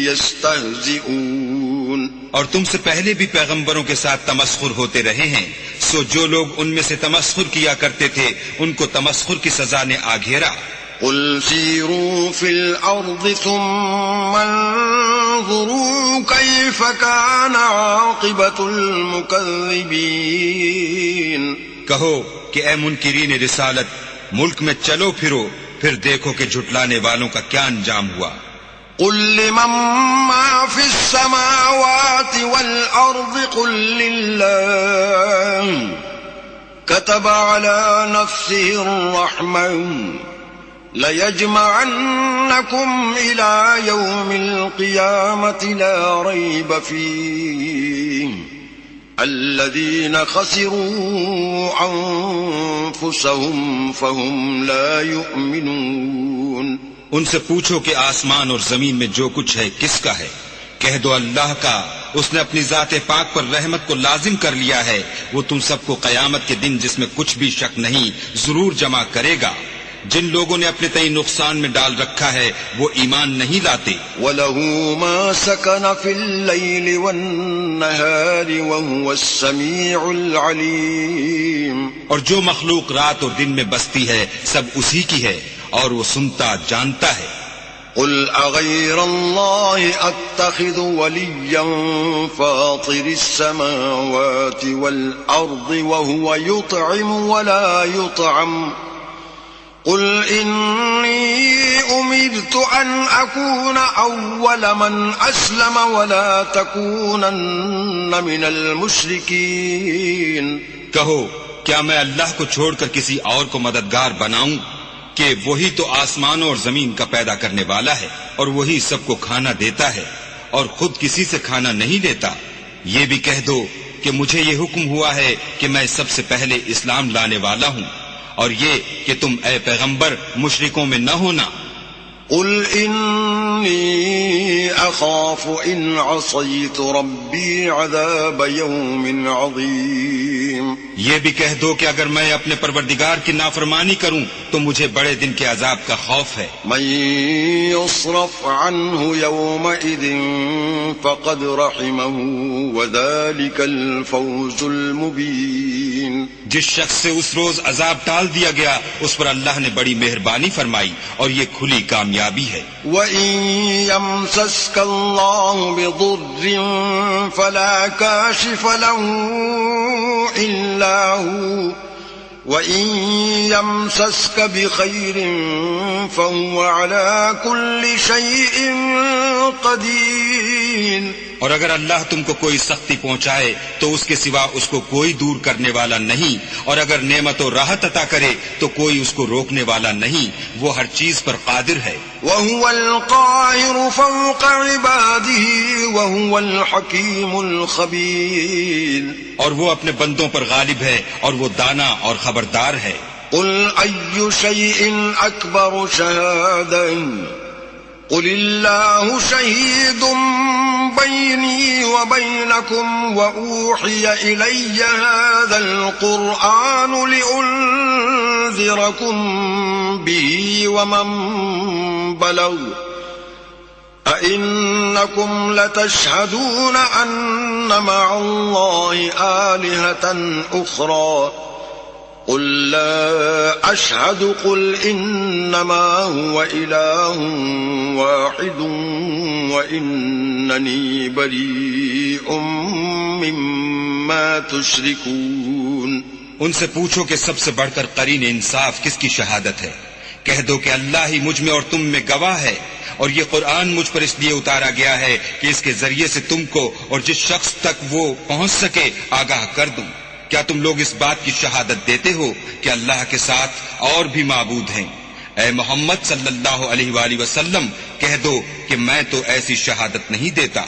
يَسْتَهْزِئُونَ. اور تم سے پہلے بھی پیغمبروں کے ساتھ تمسخر ہوتے رہے ہیں، سو جو لوگ ان میں سے تمسخر کیا کرتے تھے ان کو تمسخر کی سزا نے آ گھیرا. قُلْ سِيرُوا فِي الْأَرْضِ ثُمَّ انظُرُوا كَيْفَ كَانَ عَاقِبَةُ الْمُكَذِّبِينَ. کہو کہ اے منکرین رسالت، ملک میں چلو پھرو، پھر دیکھو کہ جھٹلانے والوں کا کیا انجام ہوا. قُل لِّمَن مَّا فِي السَّمَاوَاتِ وَالْأَرْضِ قُل لِّلَّهِ كَتَبَ عَلَى نَفْسِهِ الرَّحْمَةَ لَيَجْمَعَنَّكُمْ إِلَى يَوْمِ الْقِيَامَةِ لَا رَيْبَ فِيهِ الَّذِينَ خَسِرُوا أَنفُسَهُمْ فَهُمْ لَا يُؤْمِنُونَ. ان سے پوچھو کہ آسمان اور زمین میں جو کچھ ہے کس کا ہے. کہہ دو اللہ کا. اس نے اپنی ذات پاک پر رحمت کو لازم کر لیا ہے. وہ تم سب کو قیامت کے دن جس میں کچھ بھی شک نہیں ضرور جمع کرے گا. جن لوگوں نے اپنے تئیں نقصان میں ڈال رکھا ہے وہ ایمان نہیں لاتے. وَلَهُ مَا سَكَنَ فِي اللَّيْلِ وَالنَّهَارِ وَهُوَ السَّمِيعُ الْعَلِيمُ. اور جو مخلوق رات اور دن میں بستی ہے سب اسی کی ہے اور وہ سنتا جانتا ہے. قُلْ أَغَيْرَ اللَّهِ أَتَّخِذُ وَلِيًّا فَاطِرِ السَّمَاوَاتِ وَالْأَرْضِ وَهُوَ يُطْعِمُ وَلَا يُطْعَمُ. قُلْ إِنِّي أُمِرْتُ أَنْ أَكُونَ أَوَّلَ مَنْ أَسْلَمَ وَلَا تَكُونَنَّ مِنَ الْمُشْرِكِينَ. کہو کیا میں اللہ کو چھوڑ کر کسی اور کو مددگار بناؤں کہ وہی تو آسمانوں اور زمین کا پیدا کرنے والا ہے اور وہی سب کو کھانا دیتا ہے اور خود کسی سے کھانا نہیں لیتا. یہ بھی کہہ دو کہ مجھے یہ حکم ہوا ہے کہ میں سب سے پہلے اسلام لانے والا ہوں، اور یہ کہ تم اے پیغمبر مشرکوں میں نہ ہونا. قُلْ إِنِّي أَخَافُ إِنْ عَصَيْتُ رَبِّي عَذَابَ يَوْمٍ عَظِيمٍ. یہ بھی کہہ دو کہ اگر میں اپنے پروردگار کی نافرمانی کروں تو مجھے بڑے دن کے عذاب کا خوف ہے. مَن يُصْرَفْ عَنْهُ يَوْمَئِذٍ فَقَدْ رَحِمَهُ وَذَلِكَ الْفَوْزُ الْمُبِينُ. جس شخص سے اس روز عذاب ٹال دیا گیا اس پر اللہ نے بڑی مہربانی فرمائی اور یہ کھلی کامیابی ہے. وَإِن يَمْسَسْكَ اللَّهُ بِضُرٍّ فَلَا كَاشِفَ لَهُ إِلَّا هُوَ وَإِن يَمْسَسْكَ بِخَيْرٍ فَهُوَ عَلَى كُلِّ شَيْءٍ قَدِيرٌ۔ اور اگر اللہ تم کو کوئی سختی پہنچائے تو اس کے سوا اس کو کوئی دور کرنے والا نہیں، اور اگر نعمت و راحت عطا کرے تو کوئی اس کو روکنے والا نہیں، وہ ہر چیز پر قادر ہے۔ وَهُوَ الْقَاهِرُ فَوْقَ عِبَادِهِ وَهُوَ الْحَكِيمُ الْخَبِيرُ۔ اور وہ اپنے بندوں پر غالب ہے اور وہ دانا اور خبردار ہے۔ قُلْ أَيُّ شَيْءٍ أَكْبَرُ شَهَادَةً قُلِ اللَّهُ شَهِيدٌ بَيْنِي وَبَيْنَكُمْ وَأُوحِيَ إِلَيَّ هَذَا الْقُرْآنُ لِأُنذِرَكُمْ بِهِ وَمَنْ بَلَغَ أَإِنَّكُمْ لَتَشْهَدُونَ أَنَّ مَعَ اللَّهِ آلِهَةً أُخْرَى قُلْ لَا أَشْهَدُ قُلْ إِنَّمَا هُوَ إِلَٰهٌ وَاحِدٌ وَإِنَّنِي بَرِيءٌ مِّمَّا تُشْرِكُونَ۔ ان سے پوچھو کہ سب سے بڑھ کر قرین انصاف کس کی شہادت ہے؟ کہہ دو کہ اللہ ہی مجھ میں اور تم میں گواہ ہے، اور یہ قرآن مجھ پر اس لیے اتارا گیا ہے کہ اس کے ذریعے سے تم کو اور جس شخص تک وہ پہنچ سکے آگاہ کر دوں۔ کیا تم لوگ اس بات کی شہادت دیتے ہو کہ اللہ کے ساتھ اور بھی معبود ہیں؟ اے محمد صلی اللہ علیہ وآلہ وسلم کہہ دو کہ میں تو ایسی شہادت نہیں دیتا۔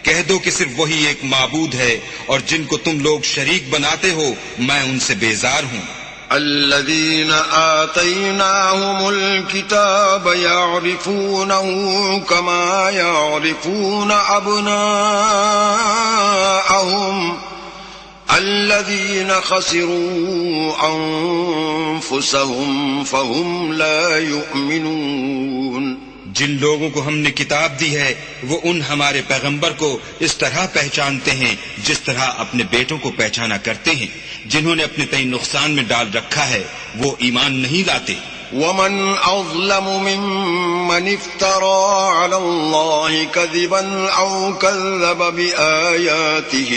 کہہ دو کہ صرف وہی ایک معبود ہے، اور جن کو تم لوگ شریک بناتے ہو میں ان سے بیزار ہوں۔ الذين آتيناهم الكتاب يعرفونه كما يعرفون أبناءهم الذين خسروا أنفسهم فهم لا يؤمنون۔ جن لوگوں کو ہم نے کتاب دی ہے وہ ان ہمارے پیغمبر کو اس طرح پہچانتے ہیں جس طرح اپنے بیٹوں کو پہچانا کرتے ہیں۔ جنہوں نے اپنے تئیں نقصان میں ڈال رکھا ہے وہ ایمان نہیں لاتے۔ وَمَنْ أَظْلَمُ مِمَّنِ افْتَرَىٰ عَلَى اللَّهِ كَذِبًا أَوْ كَذَّبَ بِآيَاتِهِ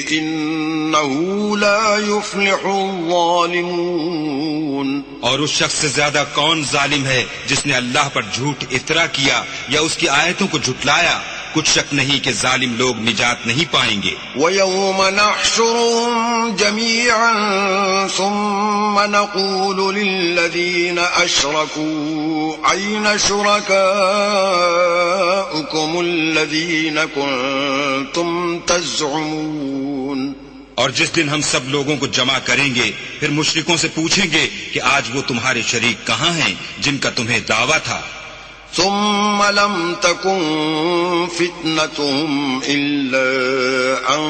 إِنَّهُ لَا يُفْلِحُ الظَّالِمُونَ۔ اور اس شخص سے زیادہ کون ظالم ہے جس نے اللہ پر جھوٹ افطرا کیا یا اس کی آیتوں کو جھٹلایا؟ کچھ شک نہیں کہ ظالم لوگ نجات نہیں پائیں گے۔ وَيَوْمَ نَحْشُرُهُمْ جَمِيعًا ثُمَّ نَقُولُ لِلَّذِينَ أَشْرَكُوا أَيْنَ شُرَكَاؤُكُمُ الَّذِينَ كُنتُمْ تَزْعُمُونَ۔ اور جس دن ہم سب لوگوں کو جمع کریں گے پھر مشرکوں سے پوچھیں گے کہ آج وہ تمہارے شریک کہاں ہیں جن کا تمہیں دعویٰ تھا؟ ثم لم تكن فتنتهم إلا أن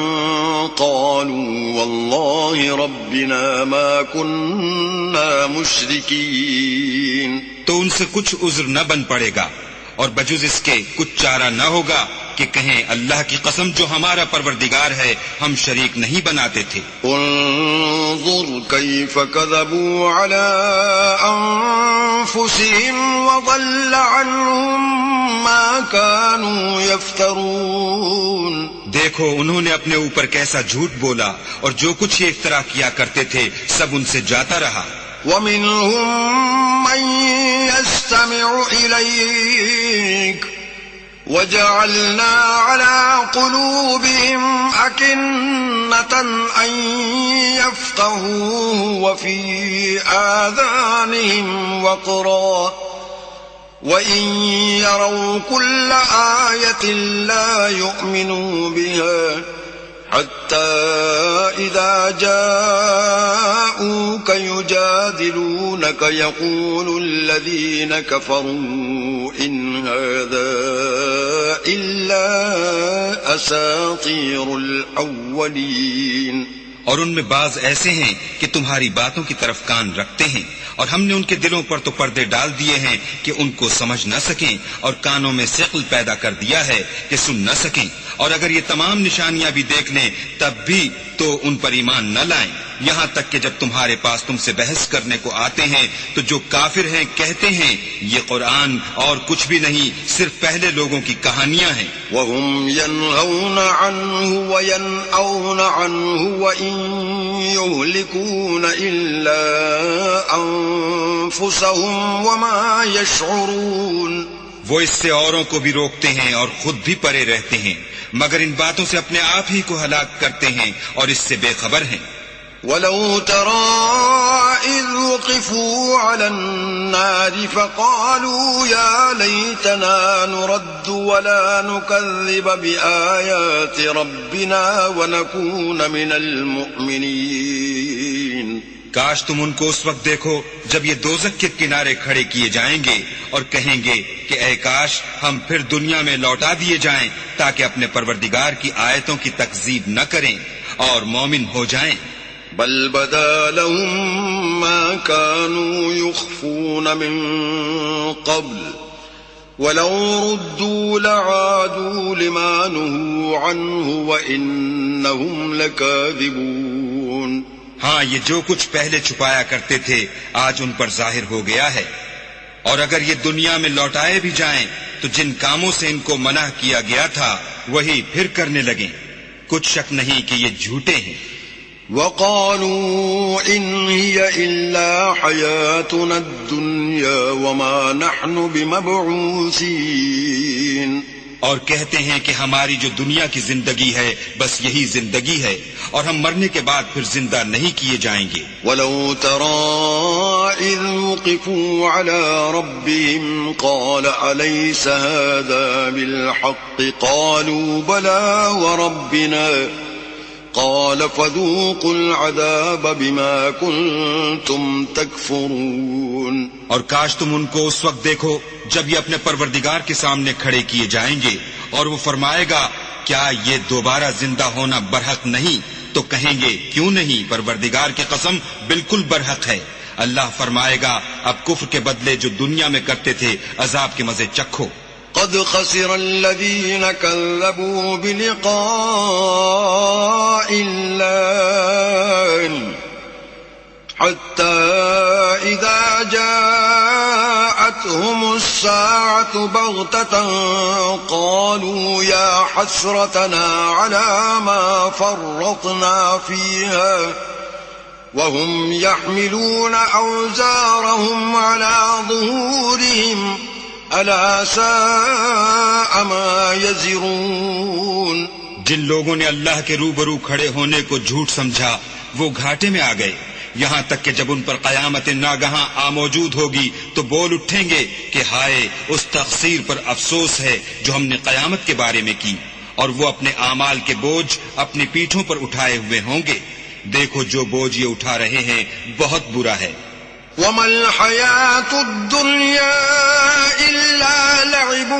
قالوا والله ربنا ما كنا مشركين۔ تو ان سے کچھ عذر نہ بن پڑے گا اور بجز اس کے کچھ چارہ نہ ہوگا کہ کہیں اللہ کی قسم جو ہمارا پروردگار ہے ہم شریک نہیں بناتے تھے۔ انظر كيف كذبوا على أنفسهم وضل عنهم ما كانوا يفترون۔ دیکھو انہوں نے اپنے اوپر کیسا جھوٹ بولا اور جو کچھ یہ افترا کیا کرتے تھے سب ان سے جاتا رہا۔ وَمِنْهُمْ مَنْ يَسْتَمِعُ إِلَيْكَ وَجَعَلْنَا عَلَى قُلُوبِهِمْ أَكِنَّةً أَنْ يَفْقَهُوهُ وَفِي آذَانِهِمْ وَقْرًا وَإِنْ يَرَوْا كُلَّ آيَةٍ لَا يُؤْمِنُوا بِهَا حتى إذا جاءوك يجادلونك يقول الذين كفروا إن هذا إلا أساطير الأولين۔ اور ان میں بعض ایسے ہیں کہ تمہاری باتوں کی طرف کان رکھتے ہیں اور ہم نے ان کے دلوں پر تو پردے ڈال دیے ہیں کہ ان کو سمجھ نہ سکیں اور کانوں میں ثقل پیدا کر دیا ہے کہ سن نہ سکیں، اور اگر یہ تمام نشانیاں بھی دیکھ لیں تب بھی تو ان پر ایمان نہ لائیں، یہاں تک کہ جب تمہارے پاس تم سے بحث کرنے کو آتے ہیں تو جو کافر ہیں کہتے ہیں یہ قرآن اور کچھ بھی نہیں، صرف پہلے لوگوں کی کہانیاں ہیں۔ وَهُمْ يَنْهَوْنَ عَنْهُ وَيَنْأَوْنَ عَنْهُ وَإِنْ يُهْلِكُونَ إِلَّا أَنفُسَهُمْ وَمَا يَشْعُرُونَ۔ وہ اس سے اوروں کو بھی روکتے ہیں اور خود بھی پرے رہتے ہیں، مگر ان باتوں سے اپنے آپ ہی کو ہلاک کرتے ہیں اور اس سے بے خبر ہیں۔ وَلَوْ تَرَىٰ إِذْ وُقِفُوا عَلَى النَّارِ فَقَالُوا يَا لَيْتَنَا نُرَدُّ وَلَا نُكَذِّبَ بِآيَاتِ رَبِّنَا وَنَكُونَ مِنَ الْمُؤْمِنِينَ۔ کاش تم ان کو اس وقت دیکھو جب یہ دوزخ کے کنارے کھڑے کیے جائیں گے اور کہیں گے کہ اے کاش ہم پھر دنیا میں لوٹا دیے جائیں تاکہ اپنے پروردگار کی آیتوں کی تکذیب نہ کریں اور مومن ہو جائیں۔ بل بدا لهم ما كانوا يخفون من قبل ولو ردوا لعادوا لما نهوا عنه وإنهم لكاذبون۔ ہاں، یہ جو کچھ پہلے چھپایا کرتے تھے آج ان پر ظاہر ہو گیا ہے، اور اگر یہ دنیا میں لوٹائے بھی جائیں تو جن کاموں سے ان کو منع کیا گیا تھا وہی پھر کرنے لگیں۔ کچھ شک نہیں کہ یہ جھوٹے ہیں۔ وَقَالُوا إِنْ هِيَ إِلَّا حَيَاتُنَا الدُّنْيَا وَمَا نَحْنُ بِمَبْعُوثِينَ۔ اور کہتے ہیں کہ ہماری جو دنیا کی زندگی ہے بس یہی زندگی ہے اور ہم مرنے کے بعد پھر زندہ نہیں کیے جائیں گے۔ وَلَوْ تَرَىٰ إِذْ وُقِفُوا عَلَىٰ رَبِّهِمْ قَالَ أَلَيْسَ هَٰذَا بِالْحَقِّ قَالُوا بَلَىٰ وَرَبِّنَا قَالَ فَذُوقُوا الْعَذَابَ بِمَا كُنتُمْ تَكْفُرُونَ۔ اور کاش تم ان کو اس وقت دیکھو جب یہ اپنے پروردگار کے سامنے کھڑے کیے جائیں گے اور وہ فرمائے گا کیا یہ دوبارہ زندہ ہونا برحق نہیں؟ تو کہیں گے کیوں نہیں، پروردگار کی قسم بالکل برحق ہے۔ اللہ فرمائے گا اب کفر کے بدلے جو دنیا میں کرتے تھے عذاب کے مزے چکھو۔ قد خسر الذين كذبوا بلقاء الله حتى إذا جاءتهم الساعة بغتة قالوا يا حسرتنا على ما فرطنا فيها وهم يحملون أوزارهم على ظهورهم ألا ساء ما يزرون۔ جن لوگوں نے اللہ کے روبرو کھڑے ہونے کو جھوٹ سمجھا وہ گھاٹے میں آ گئے، یہاں تک کہ جب ان پر قیامت ناگہاں موجود ہوگی تو بول اٹھیں گے کہ ہائے اس تقصیر پر افسوس ہے جو ہم نے قیامت کے بارے میں کی، اور وہ اپنے اعمال کے بوجھ اپنی پیٹھوں پر اٹھائے ہوئے ہوں گے۔ دیکھو جو بوجھ یہ اٹھا رہے ہیں بہت برا ہے۔ وَمَا الْحَيَاةُ الدُّنْيَا إِلَّا لَعِبٌ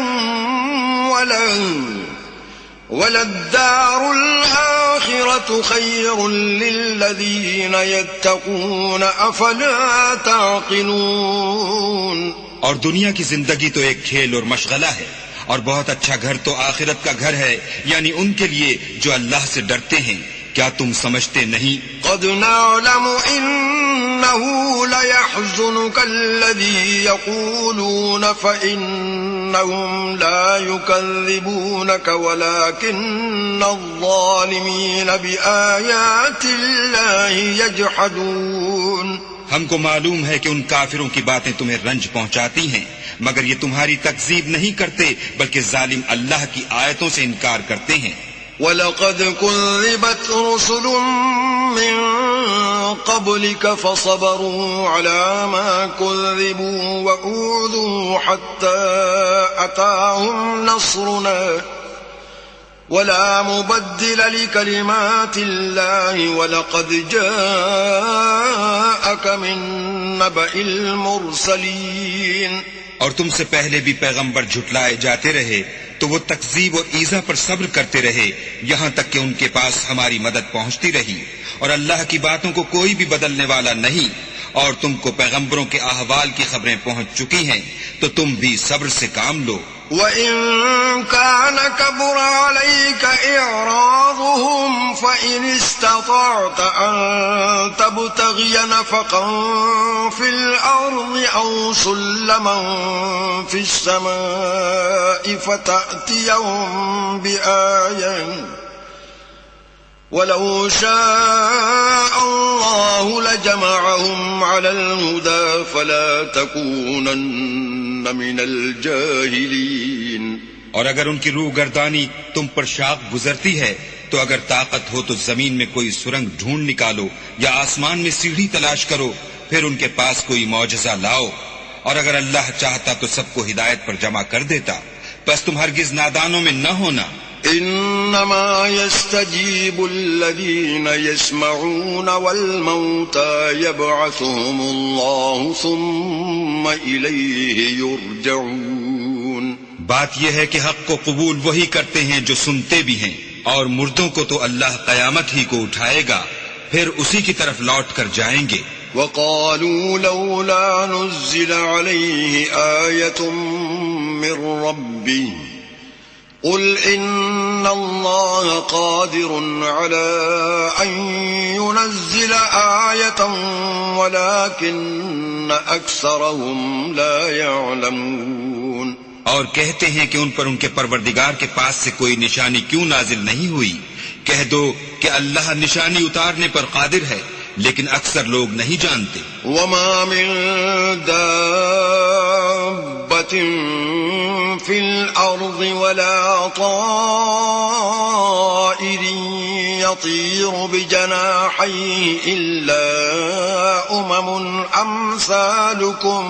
وَلَلدَّارُ الْآخِرَةُ خَيْرٌ لِلَّذِينَ يَتَّقُونَ أَفَلَا تَعْقِلُونَ۔ اور دنیا کی زندگی تو ایک کھیل اور مشغلہ ہے، اور بہت اچھا گھر تو آخرت کا گھر ہے، یعنی ان کے لیے جو اللہ سے ڈرتے ہیں۔ کیا تم سمجھتے نہیں؟ قد نعلم إنه ليحزنك الذي يقولون فإنهم لا يكذبونك ولكن الظالمين بآيات الله يجحدون۔ ہم کو معلوم ہے کہ ان کافروں کی باتیں تمہیں رنج پہنچاتی ہیں، مگر یہ تمہاری تکذیب نہیں کرتے بلکہ ظالم اللہ کی آیتوں سے انکار کرتے ہیں۔ وَلَقَدْ كُذِّبَتْ رُسُلٌ مِّن قَبْلِكَ فَصَبَرُوا عَلَىٰ مَا كُذِّبُوا وَأُوذُوا حَتَّىٰ أَتَاهُمْ نَصْرُنَا وَلَا مُبَدِّلَ لِكَلِمَاتِ اللَّهِ وَلَقَدْ جَاءَكَ مِن نَّبَإِ الْمُرْسَلِينَ۔ اور تم سے پہلے بھی پیغمبر جھٹلائے جاتے رہے تو وہ تکذیب اور ایذا پر صبر کرتے رہے، یہاں تک کہ ان کے پاس ہماری مدد پہنچتی رہی، اور اللہ کی باتوں کو کوئی بھی بدلنے والا نہیں، اور تم کو پیغمبروں کے احوال کی خبریں پہنچ چکی ہیں تو تم بھی صبر سے کام لو. وَإِن كَانَ كَبُرَ عَلَيْكَ إِعْرَاضُهُمْ فَإِنِ اسْتَطَعْتَ أَن تَبْتَغِيَ نَفَقًا فِي الْأَرْضِ أَوْ سُلَّمًا فِي السَّمَاءِ فَتَأْتِيَهُم بِآيَةٍ وَلَوْ شَاءَ اللَّهُ لَجَمَعَهُمْ عَلَى الْهُدَى فَلَا تَكُونَنَّ مِنَ الْجَاهِلِينَ. اور اگر ان کی روح گردانی تم پر شاق گزرتی ہے تو اگر طاقت ہو تو زمین میں کوئی سرنگ ڈھونڈ نکالو یا آسمان میں سیڑھی تلاش کرو، پھر ان کے پاس کوئی معجزہ لاؤ. اور اگر اللہ چاہتا تو سب کو ہدایت پر جمع کر دیتا، بس تم ہرگز نادانوں میں نہ ہونا. انما يستجيب الذين يسمعون والموتى يبعثهم الله ثم إليه يرجعون. بات یہ ہے کہ حق کو قبول وہی کرتے ہیں جو سنتے بھی ہیں، اور مردوں کو تو اللہ قیامت ہی کو اٹھائے گا، پھر اسی کی طرف لوٹ کر جائیں گے. وقالوا لولا نزل عليه آية من ربه قل إن الله قادر على أن ينزل آية ولكن أكثرهم لا يعلمون. اور کہتے ہیں کہ ان پر ان کے پروردگار کے پاس سے کوئی نشانی کیوں نازل نہیں ہوئی؟ کہہ دو کہ اللہ نشانی اتارنے پر قادر ہے، لیکن اکثر لوگ نہیں جانتے. وما من دابة في الأرض ولا طائر يطير بجناحيه إلا أمثالكم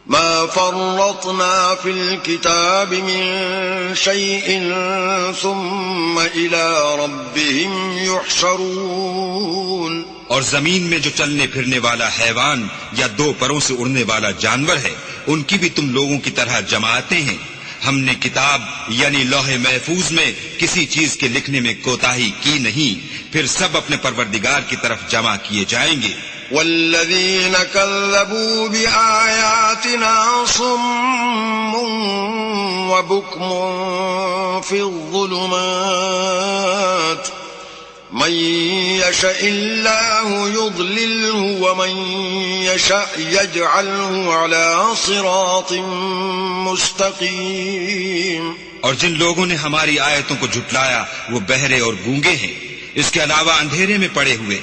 ما فرطنا في الكتاب من شيء ثم إلى ربهم يحشرون. اور زمین میں جو چلنے پھرنے والا حیوان یا دو پروں سے اڑنے والا جانور ہے، ان کی بھی تم لوگوں کی طرح جماعتیں ہیں. ہم نے کتاب یعنی لوح محفوظ میں کسی چیز کے لکھنے میں کوتاہی کی نہیں، پھر سب اپنے پروردگار کی طرف جمع کیے جائیں گے. والذين كذبوا بآياتنا صم وبكم في الظلمات من يشاء الله يضلله ومن يشاء يجعله على صراط مستقيم. اور جن لوگوں نے ہماری آیتوں کو جھٹلایا وہ بہرے اور گونگے ہیں، اس کے علاوہ اندھیرے میں پڑے ہوئے.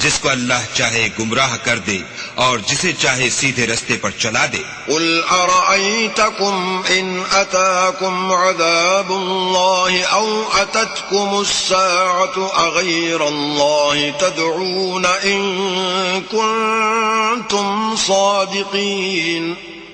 جس کو اللہ چاہے گمراہ کر دے اور جسے چاہے سیدھے رستے پر چلا دے. قل ارأيتكم ان اتاكم عذاب الله او اتتكم الساعة اغير الله تدعون ان كنتم صادقين.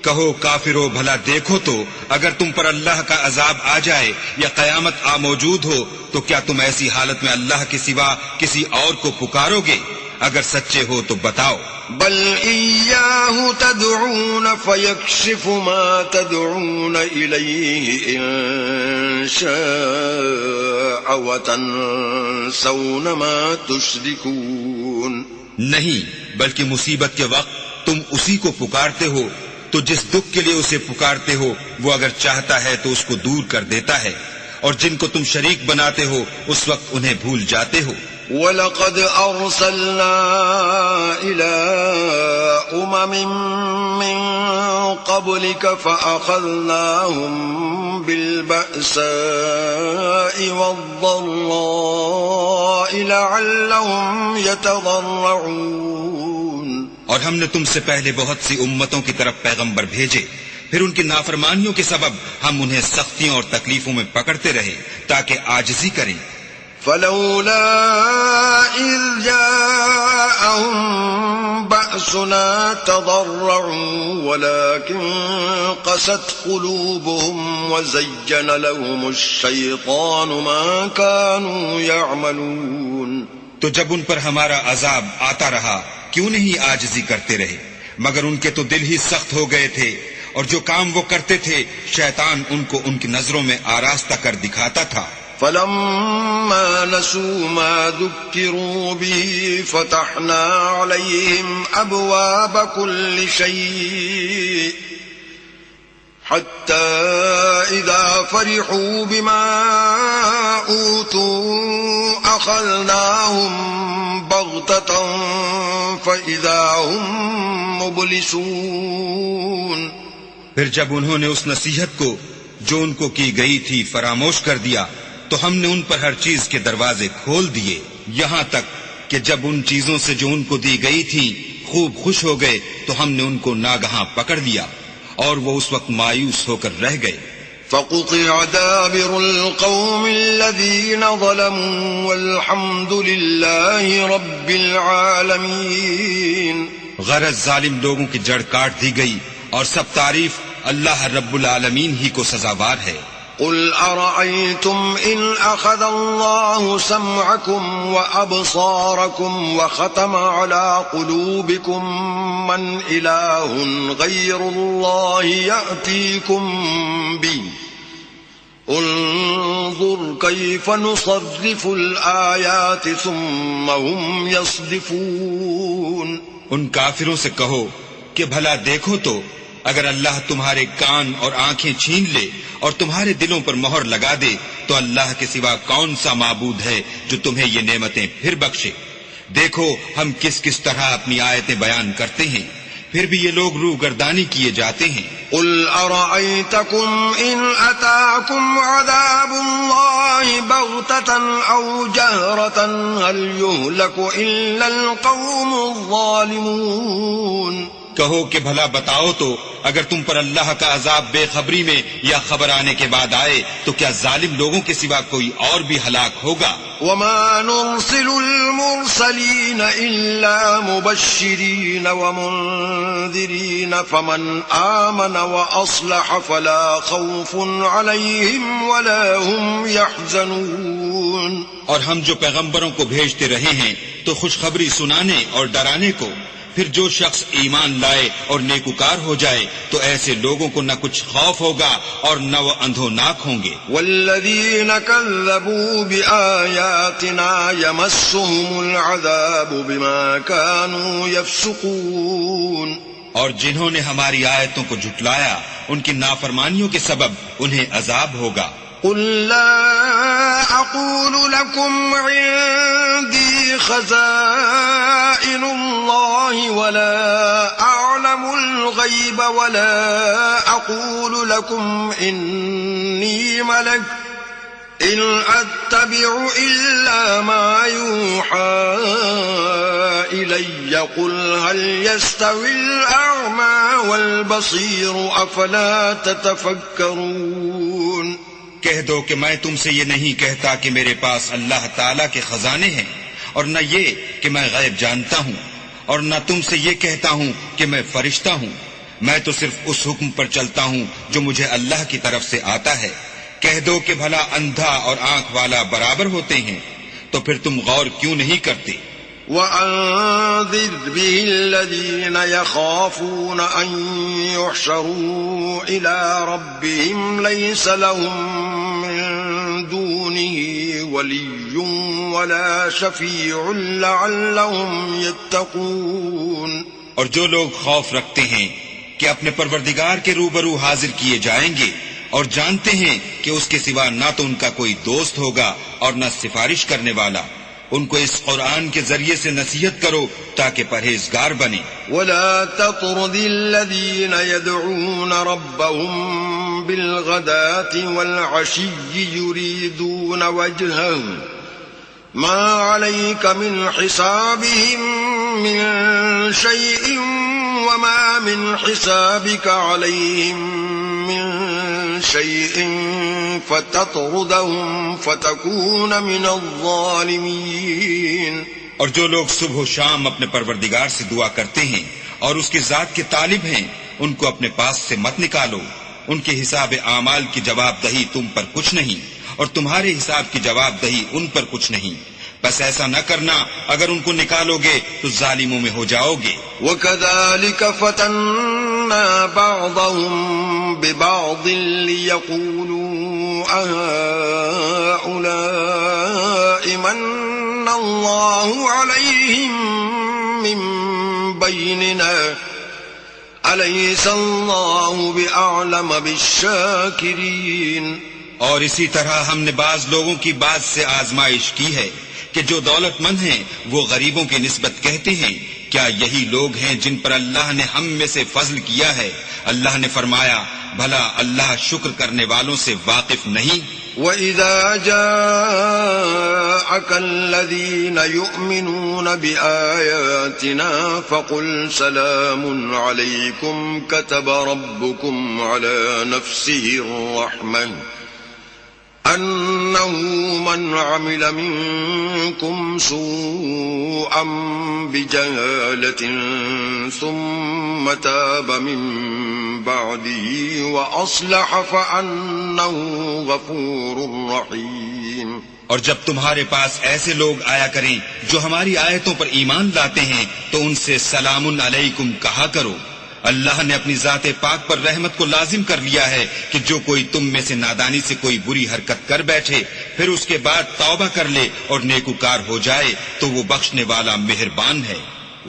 کہو کافرو بھلا دیکھو تو اگر تم پر اللہ کا عذاب آ جائے یا قیامت آ موجود ہو تو کیا تم ایسی حالت میں اللہ کے سوا کسی اور کو پکارو گے؟ اگر سچے ہو تو بتاؤ. بل إياه تدعون فيكشف ما تدعون إليه إن شاء وتنسون ما تشركون. نہیں، بلکہ مصیبت کے وقت تم اسی کو پکارتے ہو تو جس دکھ کے لیے اسے پکارتے ہو وہ اگر چاہتا ہے تو اس کو دور کر دیتا ہے، اور جن کو تم شریک بناتے ہو اس وقت انہیں بھول جاتے ہو. وَلَقَدْ أَرْسَلْنَا إِلَىٰ أُمَمٍ مِّن قَبْلِكَ فَأَخَذْنَاهُم بِالْبَأْسَاءِ وَالضَّرَّاءِ لَعَلَّهُمْ يَتَضَرَّعُونَ. اور ہم نے تم سے پہلے بہت سی امتوں کی طرف پیغمبر بھیجے، پھر ان کی نافرمانیوں کے سبب ہم انہیں سختیوں اور تکلیفوں میں پکڑتے رہے تاکہ عاجزی کریں. فلولا إذ جاءهم بأسنا تضرعوا ولكن قست قلوبهم وزين لهم الشيطان ما كانوا يعملون. تو جب ان پر ہمارا عذاب آتا رہا کیوں نہیں عاجزی کرتے رہے؟ مگر ان کے تو دل ہی سخت ہو گئے تھے، اور جو کام وہ کرتے تھے شیطان ان کو ان کی نظروں میں آراستہ کر دکھاتا تھا. فلما نسوا ما ذكروا به فتحنا عليهم أبواب كل شيء حتى إذا فرحوا بما أوتوا أخذناهم بغتة فإذا هم مبلسون. پھر جب انہوں نے اس نصیحت کو جو ان کو کی گئی تھی فراموش کر دیا تو ہم نے ان پر ہر چیز کے دروازے کھول دیے، یہاں تک کہ جب ان چیزوں سے جو ان کو دی گئی تھی خوب خوش ہو گئے تو ہم نے ان کو ناگہاں پکڑ لیا اور وہ اس وقت مایوس ہو کر رہ گئے. فقطع دابر القوم الذين ظلموا والحمد لله رب العالمين. غرض ظالم لوگوں کی جڑ کاٹ دی گئی اور سب تعریف اللہ رب العالمین ہی کو سزاوار ہے. قل أرأيتم إن أخذ الله سمعكم وأبصاركم وختم على قلوبكم من إله غير الله يأتيكم به انظر كيف نصرف الآيات ثم هم يصدفون. ان کافروں سے کہو کہ بھلا دیکھو تو اگر اللہ تمہارے کان اور آنکھیں چھین لے اور تمہارے دلوں پر مہر لگا دے تو اللہ کے سوا کون سا معبود ہے جو تمہیں یہ نعمتیں پھر بخشے. دیکھو ہم کس کس طرح اپنی آیتیں بیان کرتے ہیں پھر بھی یہ لوگ روگردانی کیے جاتے ہیں. قل أرأيتكم إن أتاكم عذاب الله بغتة أو جهرة هل يهلك إلا القوم الظالمون. کہو کہ بھلا بتاؤ تو اگر تم پر اللہ کا عذاب بے خبری میں یا خبر آنے کے بعد آئے تو کیا ظالم لوگوں کے سوا کوئی اور بھی ہلاک ہوگا؟ وما نرسل المرسلين إلا مبشرين ومنذرين فمن آمن وأصلح فلا خوف عليهم ولا هم يحزنون. اور ہم جو پیغمبروں کو بھیجتے رہے ہیں تو خوشخبری سنانے اور ڈرانے کو، پھر جو شخص ایمان لائے اور نیکوکار ہو جائے تو ایسے لوگوں کو نہ کچھ خوف ہوگا اور نہ وہ اندھوناک ہوں گے. والذین کذبوا بآیاتنا یمسهم العذاب بما كانوا یفسقون. اور جنہوں نے ہماری آیتوں کو جھٹلایا ان کی نافرمانیوں کے سبب انہیں عذاب ہوگا. قل لا أقول لكم عندي خزائن الله ولا أعلم الغيب ولا أقول لكم إني ملك إن أتبع إلا ما يوحى إلي قل هل يستوي الأعمى والبصير أفلا تتفكرون. کہہ دو کہ میں تم سے یہ نہیں کہتا کہ میرے پاس اللہ تعالیٰ کے خزانے ہیں اور نہ یہ کہ میں غیب جانتا ہوں اور نہ تم سے یہ کہتا ہوں کہ میں فرشتہ ہوں. میں تو صرف اس حکم پر چلتا ہوں جو مجھے اللہ کی طرف سے آتا ہے. کہہ دو کہ بھلا اندھا اور آنکھ والا برابر ہوتے ہیں تو پھر تم غور کیوں نہیں کرتے. وَأَنذِرْ بِهِ الَّذِينَ يَخَافُونَ أَن يُحْشَرُوا إِلَى رَبِّهِمْ لَيْسَ لَهُم مِّن دُونِهِ وَلِيٌّ وَلَا شَفِيعٌ لَعَلَّهُمْ يَتَّقُونَ. اور جو لوگ خوف رکھتے ہیں کہ اپنے پروردگار کے روبرو حاضر کیے جائیں گے اور جانتے ہیں کہ اس کے سوا نہ تو ان کا کوئی دوست ہوگا اور نہ سفارش کرنے والا، ان کو اس قرآن کے ذریعے سے نصیحت کرو تاکہ پرہیزگار بنے. ولا تطرد الذين يدعون ربهم بالغداة والعشي يريدون وجهه ما عليك من حسابهم من شيء وما من حسابك عليهم من شيء فتطردهم فتكون من الظالمين. اور جو لوگ صبح و شام اپنے پروردگار سے دعا کرتے ہیں اور اس کی ذات کے طالب ہیں ان کو اپنے پاس سے مت نکالو. ان کے حساب اعمال کی جواب دہی تم پر کچھ نہیں اور تمہارے حساب کی جواب دہی ان پر کچھ نہیں. بس ایسا نہ کرنا، اگر ان کو نکالو گے تو ظالموں میں ہو جاؤ گے. وَكَذَلِكَ فَتَنَّا بَعْضَهُمْ بِبَعْضٍ لِيَقُولُوا أَهَؤُلَاءِ الله عليهم من بيننا أليس الله بأعلم بالشاكرين۔ اور اسی طرح ہم نے بعض لوگوں کی بات سے آزمائش کی ہے کہ جو دولت مند ہیں وہ غریبوں کی نسبت کہتے ہیں کیا یہی لوگ ہیں جن پر اللہ نے ہم میں سے فضل کیا ہے؟ اللہ نے فرمایا بھلا اللہ شکر کرنے والوں سے واقف نہیں؟ وَإِذَا جَاءَكَ الَّذِينَ يُؤْمِنُونَ بِآيَاتِنَا فَقُلْ سَلَامٌ عَلَيْكُمْ كَتَبَ رَبُّكُمْ عَلَى نَفْسِهِ الرَّحْمَةَ أَنَّهُ مَنْ عَمِلَ مِنكُمْ سُوءًا بِجَهَالَةٍ ثُمَّ تَابَ مِن بَعْدِهِ وَأَصْلَحَ فَأَنَّهُ غَفُورٌ رَّحِيمٌ۔ اور جب تمہارے پاس ایسے لوگ آیا کریں جو ہماری آیتوں پر ایمان لاتے ہیں تو ان سے سلام علیکم کہا کرو۔ اللہ نے اپنی ذات پاک پر رحمت کو لازم کر لیا ہے کہ جو کوئی تم میں سے نادانی سے کوئی بری حرکت کر بیٹھے پھر اس کے بعد توبہ کر لے اور نیکوکار ہو جائے تو وہ بخشنے والا مہربان ہے۔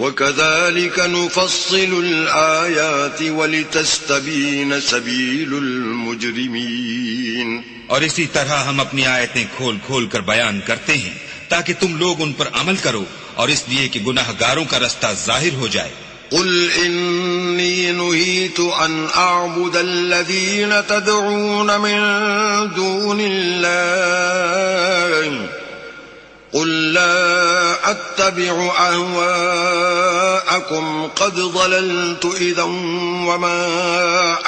وَكَذَلِكَ نُفَصِّلُ الْآيَاتِ وَلِتَسْتَبِينَ سَبِيلُ الْمُجْرِمِينَ۔ اور اسی طرح ہم اپنی آیتیں کھول کھول کر بیان کرتے ہیں تاکہ تم لوگ ان پر عمل کرو اور اس لیے کہ گناہ گاروں کا رستہ ظاہر ہو جائے۔ قل إني نهيت أن أعبد الذين تدعون من دون الله قل لا أتبع أهواءكم قد ضللت إذا وما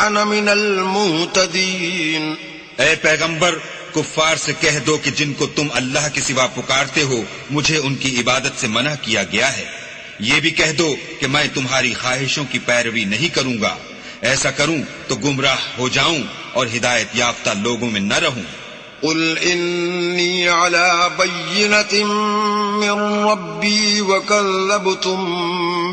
أنا من المهتدين۔ اے پیغمبر کفار سے کہہ دو کہ جن کو تم اللہ کے سوا پکارتے ہو مجھے ان کی عبادت سے منع کیا گیا ہے۔ یہ بھی کہہ دو کہ میں تمہاری خواہشوں کی پیروی نہیں کروں گا، ایسا کروں تو گمراہ ہو جاؤں اور ہدایت یافتہ لوگوں میں نہ رہوں۔ قل إني على بينة من ربي وكذبتم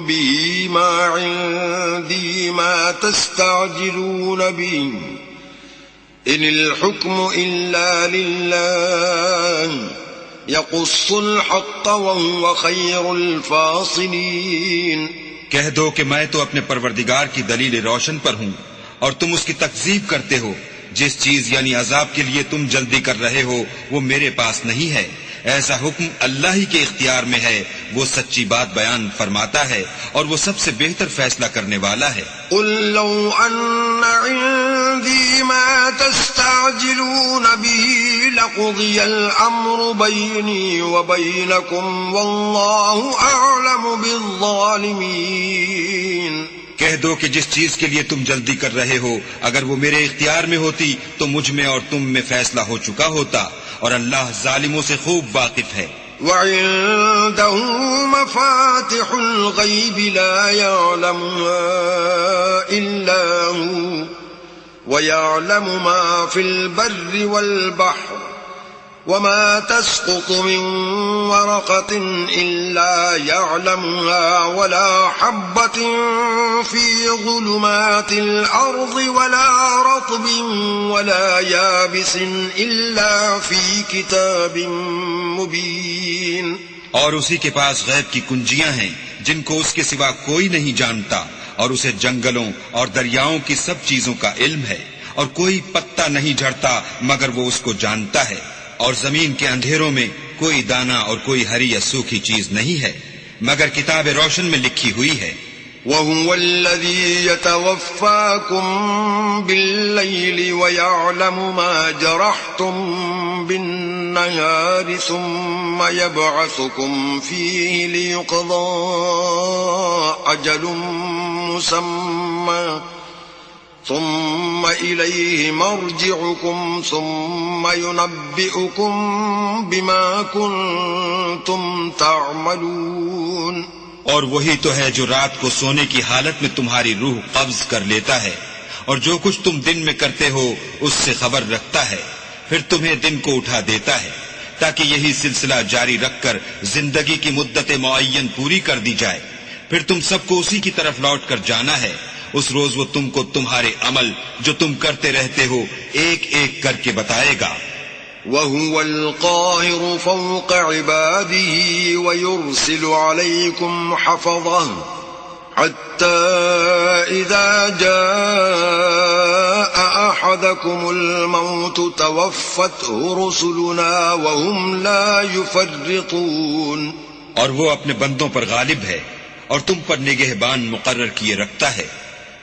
به ما عندي ما تستعجلون به إن الحكم إلا لله يقص الحق وهو خير الفاصلين۔ کہہ دو کہ میں تو اپنے پروردگار کی دلیل روشن پر ہوں اور تم اس کی تکذیب کرتے ہو۔ جس چیز یعنی عذاب کے لیے تم جلدی کر رہے ہو وہ میرے پاس نہیں ہے، ایسا حکم اللہ ہی کے اختیار میں ہے، وہ سچی بات بیان فرماتا ہے اور وہ سب سے بہتر فیصلہ کرنے والا ہے۔ قل لو ان عندي ما تستعجلون به لقضي الامر بيني وبينكم والله اعلم بالظالمين۔ کہہ دو کہ جس چیز کے لیے تم جلدی کر رہے ہو اگر وہ میرے اختیار میں ہوتی تو مجھ میں اور تم میں فیصلہ ہو چکا ہوتا اور اللہ ظالموں سے خوب واقف ہے۔ وعنده مفاتح الغيب لا يعلمها إلا هو ويعلم ما في البر والبحر وما تسقط من ورقة إلا يعلمها ولا حبة في ظلمات الأرض ولا رطب ولا يابس إلا في كتاب مبين۔ اور اسی کے پاس غیب کی کنجیاں ہیں جن کو اس کے سوا کوئی نہیں جانتا، اور اسے جنگلوں اور دریاؤں کی سب چیزوں کا علم ہے، اور کوئی پتا نہیں جھڑتا مگر وہ اس کو جانتا ہے، اور زمین کے اندھیروں میں کوئی دانہ اور کوئی ہری یا سوکھی چیز نہیں ہے مگر کتاب روشن میں لکھی ہوئی ہے۔ وَهُوَ الَّذِي يَتَوَفَّاكُم بِاللَّيْلِ وَيَعْلَمُ مَا جَرَحْتُم بِالنَّهَارِ ثُمَّ يَبْعَثُكُمْ فِيهِ لِيُقْضَىٰ أَجَلٌ مُّسَمًّى ثم إليه مرجعكم ثم ينبئكم بما كنتم تعملون۔ اور وہی تو ہے جو رات کو سونے کی حالت میں تمہاری روح قبض کر لیتا ہے اور جو کچھ تم دن میں کرتے ہو اس سے خبر رکھتا ہے، پھر تمہیں دن کو اٹھا دیتا ہے تاکہ یہی سلسلہ جاری رکھ کر زندگی کی مدت معین پوری کر دی جائے، پھر تم سب کو اسی کی طرف لوٹ کر جانا ہے۔ اس روز وہ تم کو تمہارے عمل جو تم کرتے رہتے ہو ایک ایک کر کے بتائے گا۔ وهو القاهر فوق عباده ويرسل عليكم حفظه حتى إذا جاء أحدكم الموت توفته رسلنا وهم لا يفرطون. اور وہ اپنے بندوں پر غالب ہے اور تم پر نگہبان مقرر کیے رکھتا ہے،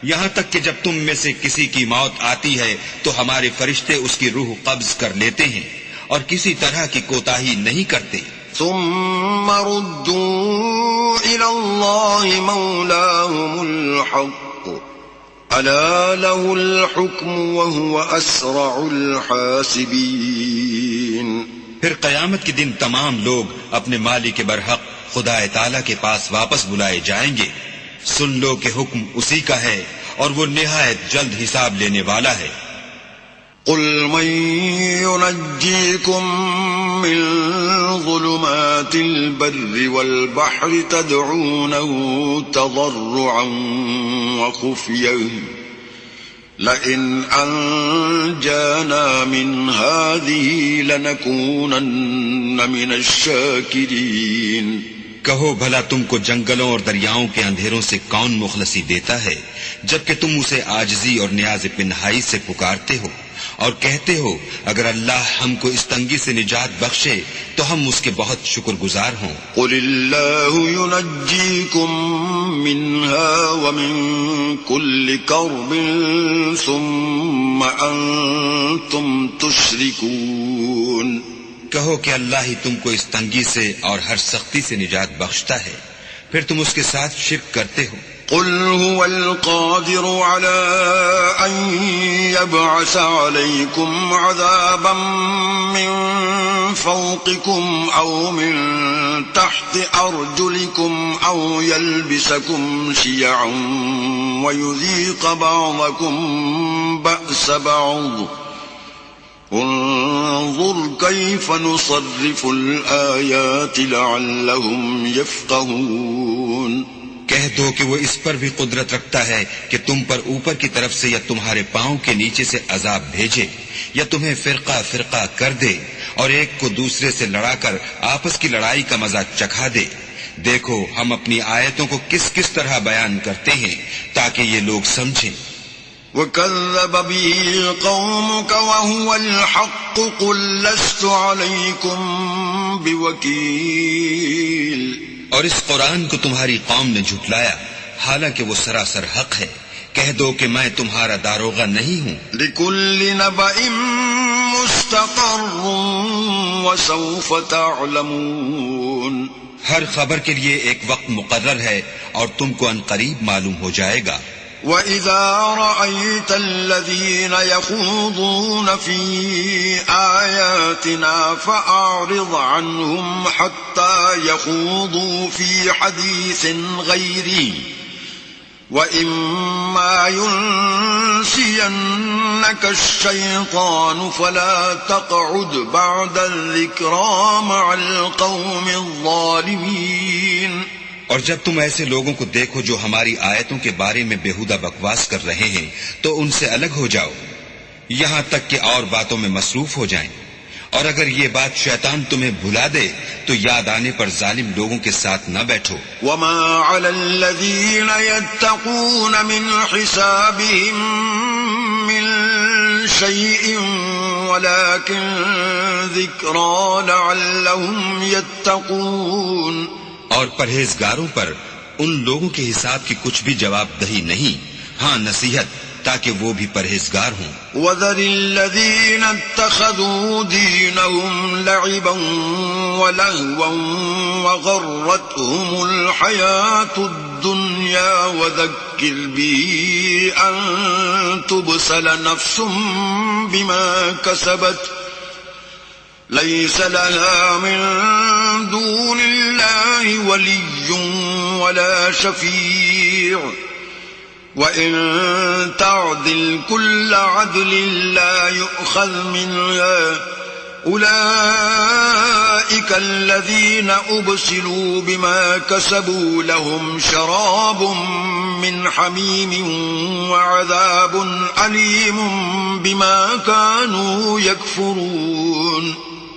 یہاں تک کہ جب تم میں سے کسی کی موت آتی ہے تو ہمارے فرشتے اس کی روح قبض کر لیتے ہیں اور کسی طرح کی کوتاہی نہیں کرتے. ثم ردوا إلى الله مولاهم الحق ألا له الحكم وهو أسرع الحاسبين. پھر قیامت کے دن تمام لوگ اپنے مالک برحق خدا تعالی کے پاس واپس بلائے جائیں گے. سن لو کہ حکم اسی کا ہے اور وہ نہایت جلد حساب لینے والا ہے. قل من ينجيكم من ظلمات البر والبحر تدعونه تضرعا وخفيا لئن أنجانا من هذه لنكونن من الشاكرين. کہو بھلا تم کو جنگلوں اور دریاؤں کے اندھیروں سے کون مخلصی دیتا ہے جبکہ تم اسے عاجزی اور نیاز پنہائی سے پکارتے ہو اور کہتے ہو اگر اللہ ہم کو اس تنگی سے نجات بخشے تو ہم اس کے بہت شکر گزار ہوں. قل اللہ ينجيكم منها ومن كل كرب ثم أنتم تشركون. کہو کہ اللہ ہی تم کو اس تنگی سے اور ہر سختی سے نجات بخشتا ہے، پھر تم اس کے ساتھ شرک کرتے ہو. قل هو القادر على أن يبعث عليكم عذابا من فوقكم أو من تحت أرجلكم أو يلبسكم شيعا ويذيق بعضكم بأس بعض انظر كيف نصرف الآيات لعلهم يفقهون. کہہ دو کہ وہ اس پر بھی قدرت رکھتا ہے کہ تم پر اوپر کی طرف سے یا تمہارے پاؤں کے نیچے سے عذاب بھیجے یا تمہیں فرقہ فرقہ کر دے اور ایک کو دوسرے سے لڑا کر آپس کی لڑائی کا مزہ چکھا دے. دیکھو ہم اپنی آیتوں کو کس کس طرح بیان کرتے ہیں تاکہ یہ لوگ سمجھیں. وَكَذَّبَ بِهِ قَوْمُكَ وَهُوَ الْحَقُّ قُلْ لَسْتُ عَلَيْكُمْ بِوَكِيلٍ. اور اس قرآن کو تمہاری قوم نے جھٹلایا حالانکہ وہ سراسر حق ہے. کہہ دو کہ میں تمہارا داروغہ نہیں ہوں. لِكُلِّ نَبَإٍ مُسْتَقَرٌّ وَسَوْفَ تَعْلَمُونَ. ہر خبر کے لیے ایک وقت مقرر ہے اور تم کو عنقریب معلوم ہو جائے گا. وَإِذَا رَأَيْتَ الَّذِينَ يَخُوضُونَ فِي آيَاتِنَا فَأَعْرِضْ عَنْهُمْ حَتَّى يَخُوضُوا فِي حَدِيثٍ غَيْرِهِ وَإِمَّا يُنْسِيَنَّكَ الشَّيْطَانُ فَلَا تَقْعُدْ بَعْدَ الذِّكْرَى مَعَ الْقَوْمِ الظَّالِمِينَ. اور جب تم ایسے لوگوں کو دیکھو جو ہماری آیتوں کے بارے میں بےہودہ بکواس کر رہے ہیں تو ان سے الگ ہو جاؤ یہاں تک کہ اور باتوں میں مصروف ہو جائیں. اور اگر یہ بات شیطان تمہیں بھلا دے تو یاد آنے پر ظالم لوگوں کے ساتھ نہ بیٹھو. وَمَا عَلَى الَّذِينَ يَتَّقُونَ مِنْ حِسَابِهِمْ مِنْ شَيْءٍ وَلَكِنْ ذِكْرَى لَعَلَّهُمْ يَتَّقُونَ. اور پرہیزگاروں پر ان لوگوں کے حساب کی کچھ بھی جواب دہی نہیں، ہاں نصیحت تاکہ وہ بھی پرہیزگار ہوں. وَذَرِ الَّذِينَ اتَّخَذُوا دِينَهُمْ لَعِبًا وَلَهْوًا وَغَرَّتْهُمُ الْحَيَاةُ الدُّنْيَا وَذَكِّرْ بِهِ أَن تُبْسَلَ نَفْسٌ بِمَا كَسَبَتْ لَيْسَ لَهَا مِن دُونِ اللَّهِ وَلِيٌّ وَلَا شَفِيعٌ وَإِن تَعْدِلْ كُلَّ عَدْلٍ لَا يُؤْخَذْ مِنْهَا أولئك الذين أبسلوا بما كسبوا لهم شراب من حميم وعذاب أليم بما كانوا يكفرون.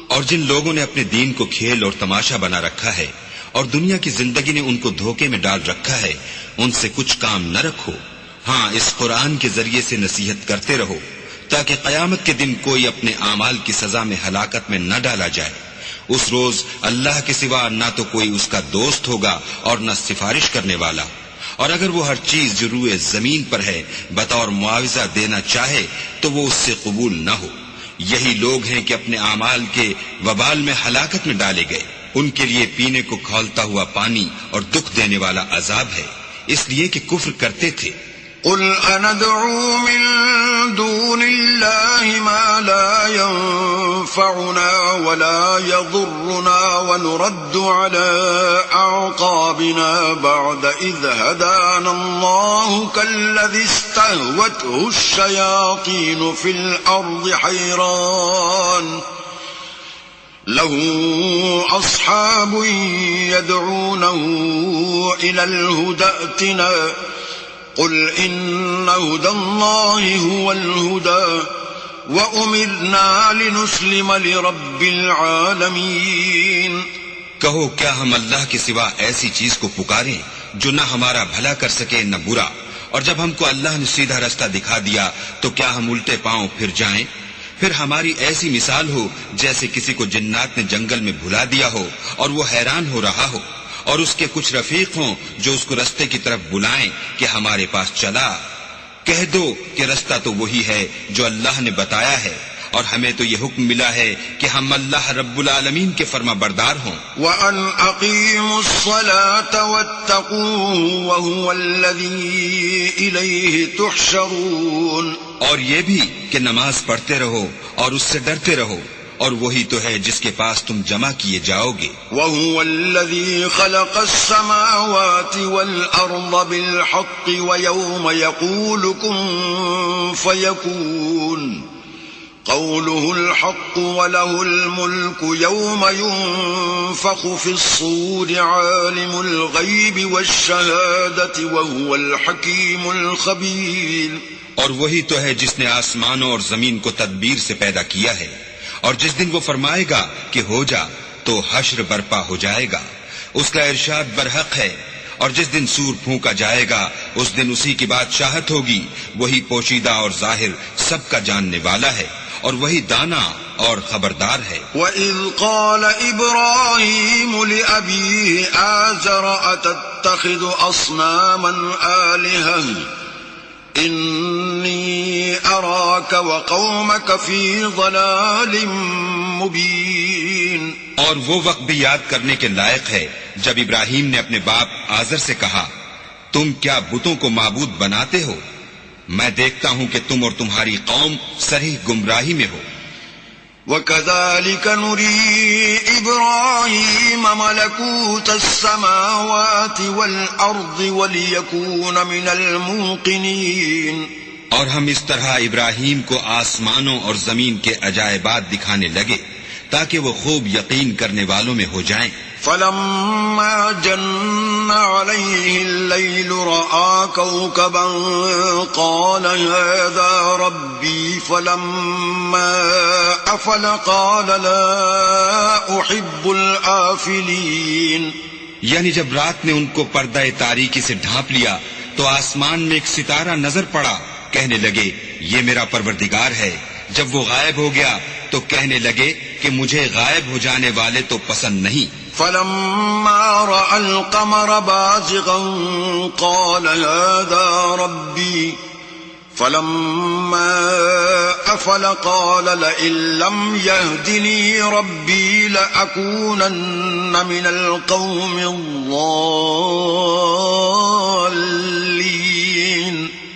اور جن لوگوں نے اپنے دین کو کھیل اور تماشا بنا رکھا ہے اور دنیا کی زندگی نے ان کو دھوکے میں ڈال رکھا ہے، ان سے کچھ کام نہ رکھو. ہاں، اس قرآن کے ذریعے سے نصیحت کرتے رہو تاکہ قیامت کے دن کوئی اپنے اعمال کی سزا میں ہلاکت میں نہ ڈالا جائے. اس روز اللہ کے سوا نہ تو کوئی اس کا دوست ہوگا اور نہ سفارش کرنے والا، اور اگر وہ ہر چیز جو روئے زمین پر ہے بطور معاوضہ دینا چاہے تو وہ اس سے قبول نہ ہو. یہی لوگ ہیں کہ اپنے اعمال کے وبال میں ہلاکت میں ڈالے گئے. ان کے لیے پینے کو کھولتا ہوا پانی اور دکھ دینے والا عذاب ہے، اس لیے کہ کفر کرتے تھے. قل أندعو من دون الله ما لا ينفعنا ولا يضرنا ونرد على أعقابنا بعد إذ هدانا الله كالذي استهوته الشياطين في الأرض حيران له أصحاب يدعونه إلى الهدى ائتنا قل إن هدى الله هو الهدى وأمرنا لنسلم لرب العالمين. کہو کیا ہم اللہ کے سوا ایسی چیز کو پکاریں جو نہ ہمارا بھلا کر سکے نہ برا، اور جب ہم کو اللہ نے سیدھا رستہ دکھا دیا تو کیا ہم الٹے پاؤں پھر جائیں؟ پھر ہماری ایسی مثال ہو جیسے کسی کو جنات نے جنگل میں بھلا دیا ہو اور وہ حیران ہو رہا ہو، اور اس کے کچھ رفیق ہوں جو اس کو رستے کی طرف بلائیں کہ ہمارے پاس چلا. کہہ دو کہ رستہ تو وہی ہے جو اللہ نے بتایا ہے، اور ہمیں تو یہ حکم ملا ہے کہ ہم اللہ رب العالمین کے فرما بردار ہوں. وَأَنْ أَقِيمُوا الصَّلَاةَ وَاتَّقُوهُ وَهُوَ الَّذِي إِلَيْهِ تُحْشَرُونَ. اور یہ بھی کہ نماز پڑھتے رہو اور اس سے ڈرتے رہو، اور وہی تو ہے جس کے پاس تم جمع کیے جاؤ گے. وَهُوَ الَّذِي خَلَقَ السَّمَاوَاتِ وَالْأَرْضَ بِالْحَقِّ وَيَوْمَ يَقُولُ كُن فَيَكُونُ قَوْلُهُ الْحَقُّ وَلَهُ الْمُلْكُ يَوْمَ يُنفَخُ فِي الصُّورِ عَالِمُ الْغَيْبِ وَالشَّهَادَةِ وَهُوَ الْحَكِيمُ الْخَبِيرُ. اور وہی تو ہے جس نے آسمانوں اور زمین کو تدبیر سے پیدا کیا ہے، اور جس دن وہ فرمائے گا کہ ہو جا تو حشر برپا ہو جائے گا. اس کا ارشاد برحق ہے، اور جس دن سور پھونکا جائے گا اس دن اسی کی بادشاہت ہوگی. وہی پوشیدہ اور ظاہر سب کا جاننے والا ہے، اور وہی دانا اور خبردار ہے. وَإِذْ قَالَ إِبْرَاهِيمُ لِأَبِيهِ آزَرَ أَتَتَّخِذُ أَصْنَامًا آلِهَةً إِنِّي أَرَاكَ وَقَوْمَكَ فِي ضَلَالٍ مُبِينٍ. اور وہ وقت بھی یاد کرنے کے لائق ہے جب ابراہیم نے اپنے باپ آزر سے کہا، تم کیا بتوں کو معبود بناتے ہو؟ میں دیکھتا ہوں کہ تم اور تمہاری قوم صریح گمراہی میں ہو. وَكَذَلِكَ نُرِي إِبْرَاهِيمَ مَلَكُوتَ السَّمَاوَاتِ وَالْأَرْضِ وَلِيَكُونَ مِنَ الْمُوقِنِينَ. اور ہم اس طرح ابراہیم کو آسمانوں اور زمین کے عجائبات دکھانے لگے تاکہ وہ خوب یقین کرنے والوں میں ہو جائیں. فَلَمَّا جَنَّ عَلَيْهِ اللَّيْلُ رَأَىٰ كَوْكَبًا قَالَ هَٰذَا رَبِّي فَلَمَّا أَفَلَ قَالَ لَا أُحِبُّ الْآفِلِينَ. یعنی جب رات نے ان کو پردہ تاریکی سے ڈھانپ لیا تو آسمان میں ایک ستارہ نظر پڑا. کہنے لگے یہ میرا پروردگار ہے. جب وہ غائب ہو گیا تو کہنے لگے کہ مجھے غائب ہو جانے والے تو پسند نہیں. فَلَمَّا رَأَى الْقَمَرَ بَازِغًا قَالَ هَٰذَا رَبِّي فَلَمَّا أَفَلَ قَالَ لَئِن لَّمْ يَهْدِنِي رَبِّي لَأَكُونَنَّ مِنَ الْقَوْمِ الضَّالِّينَ.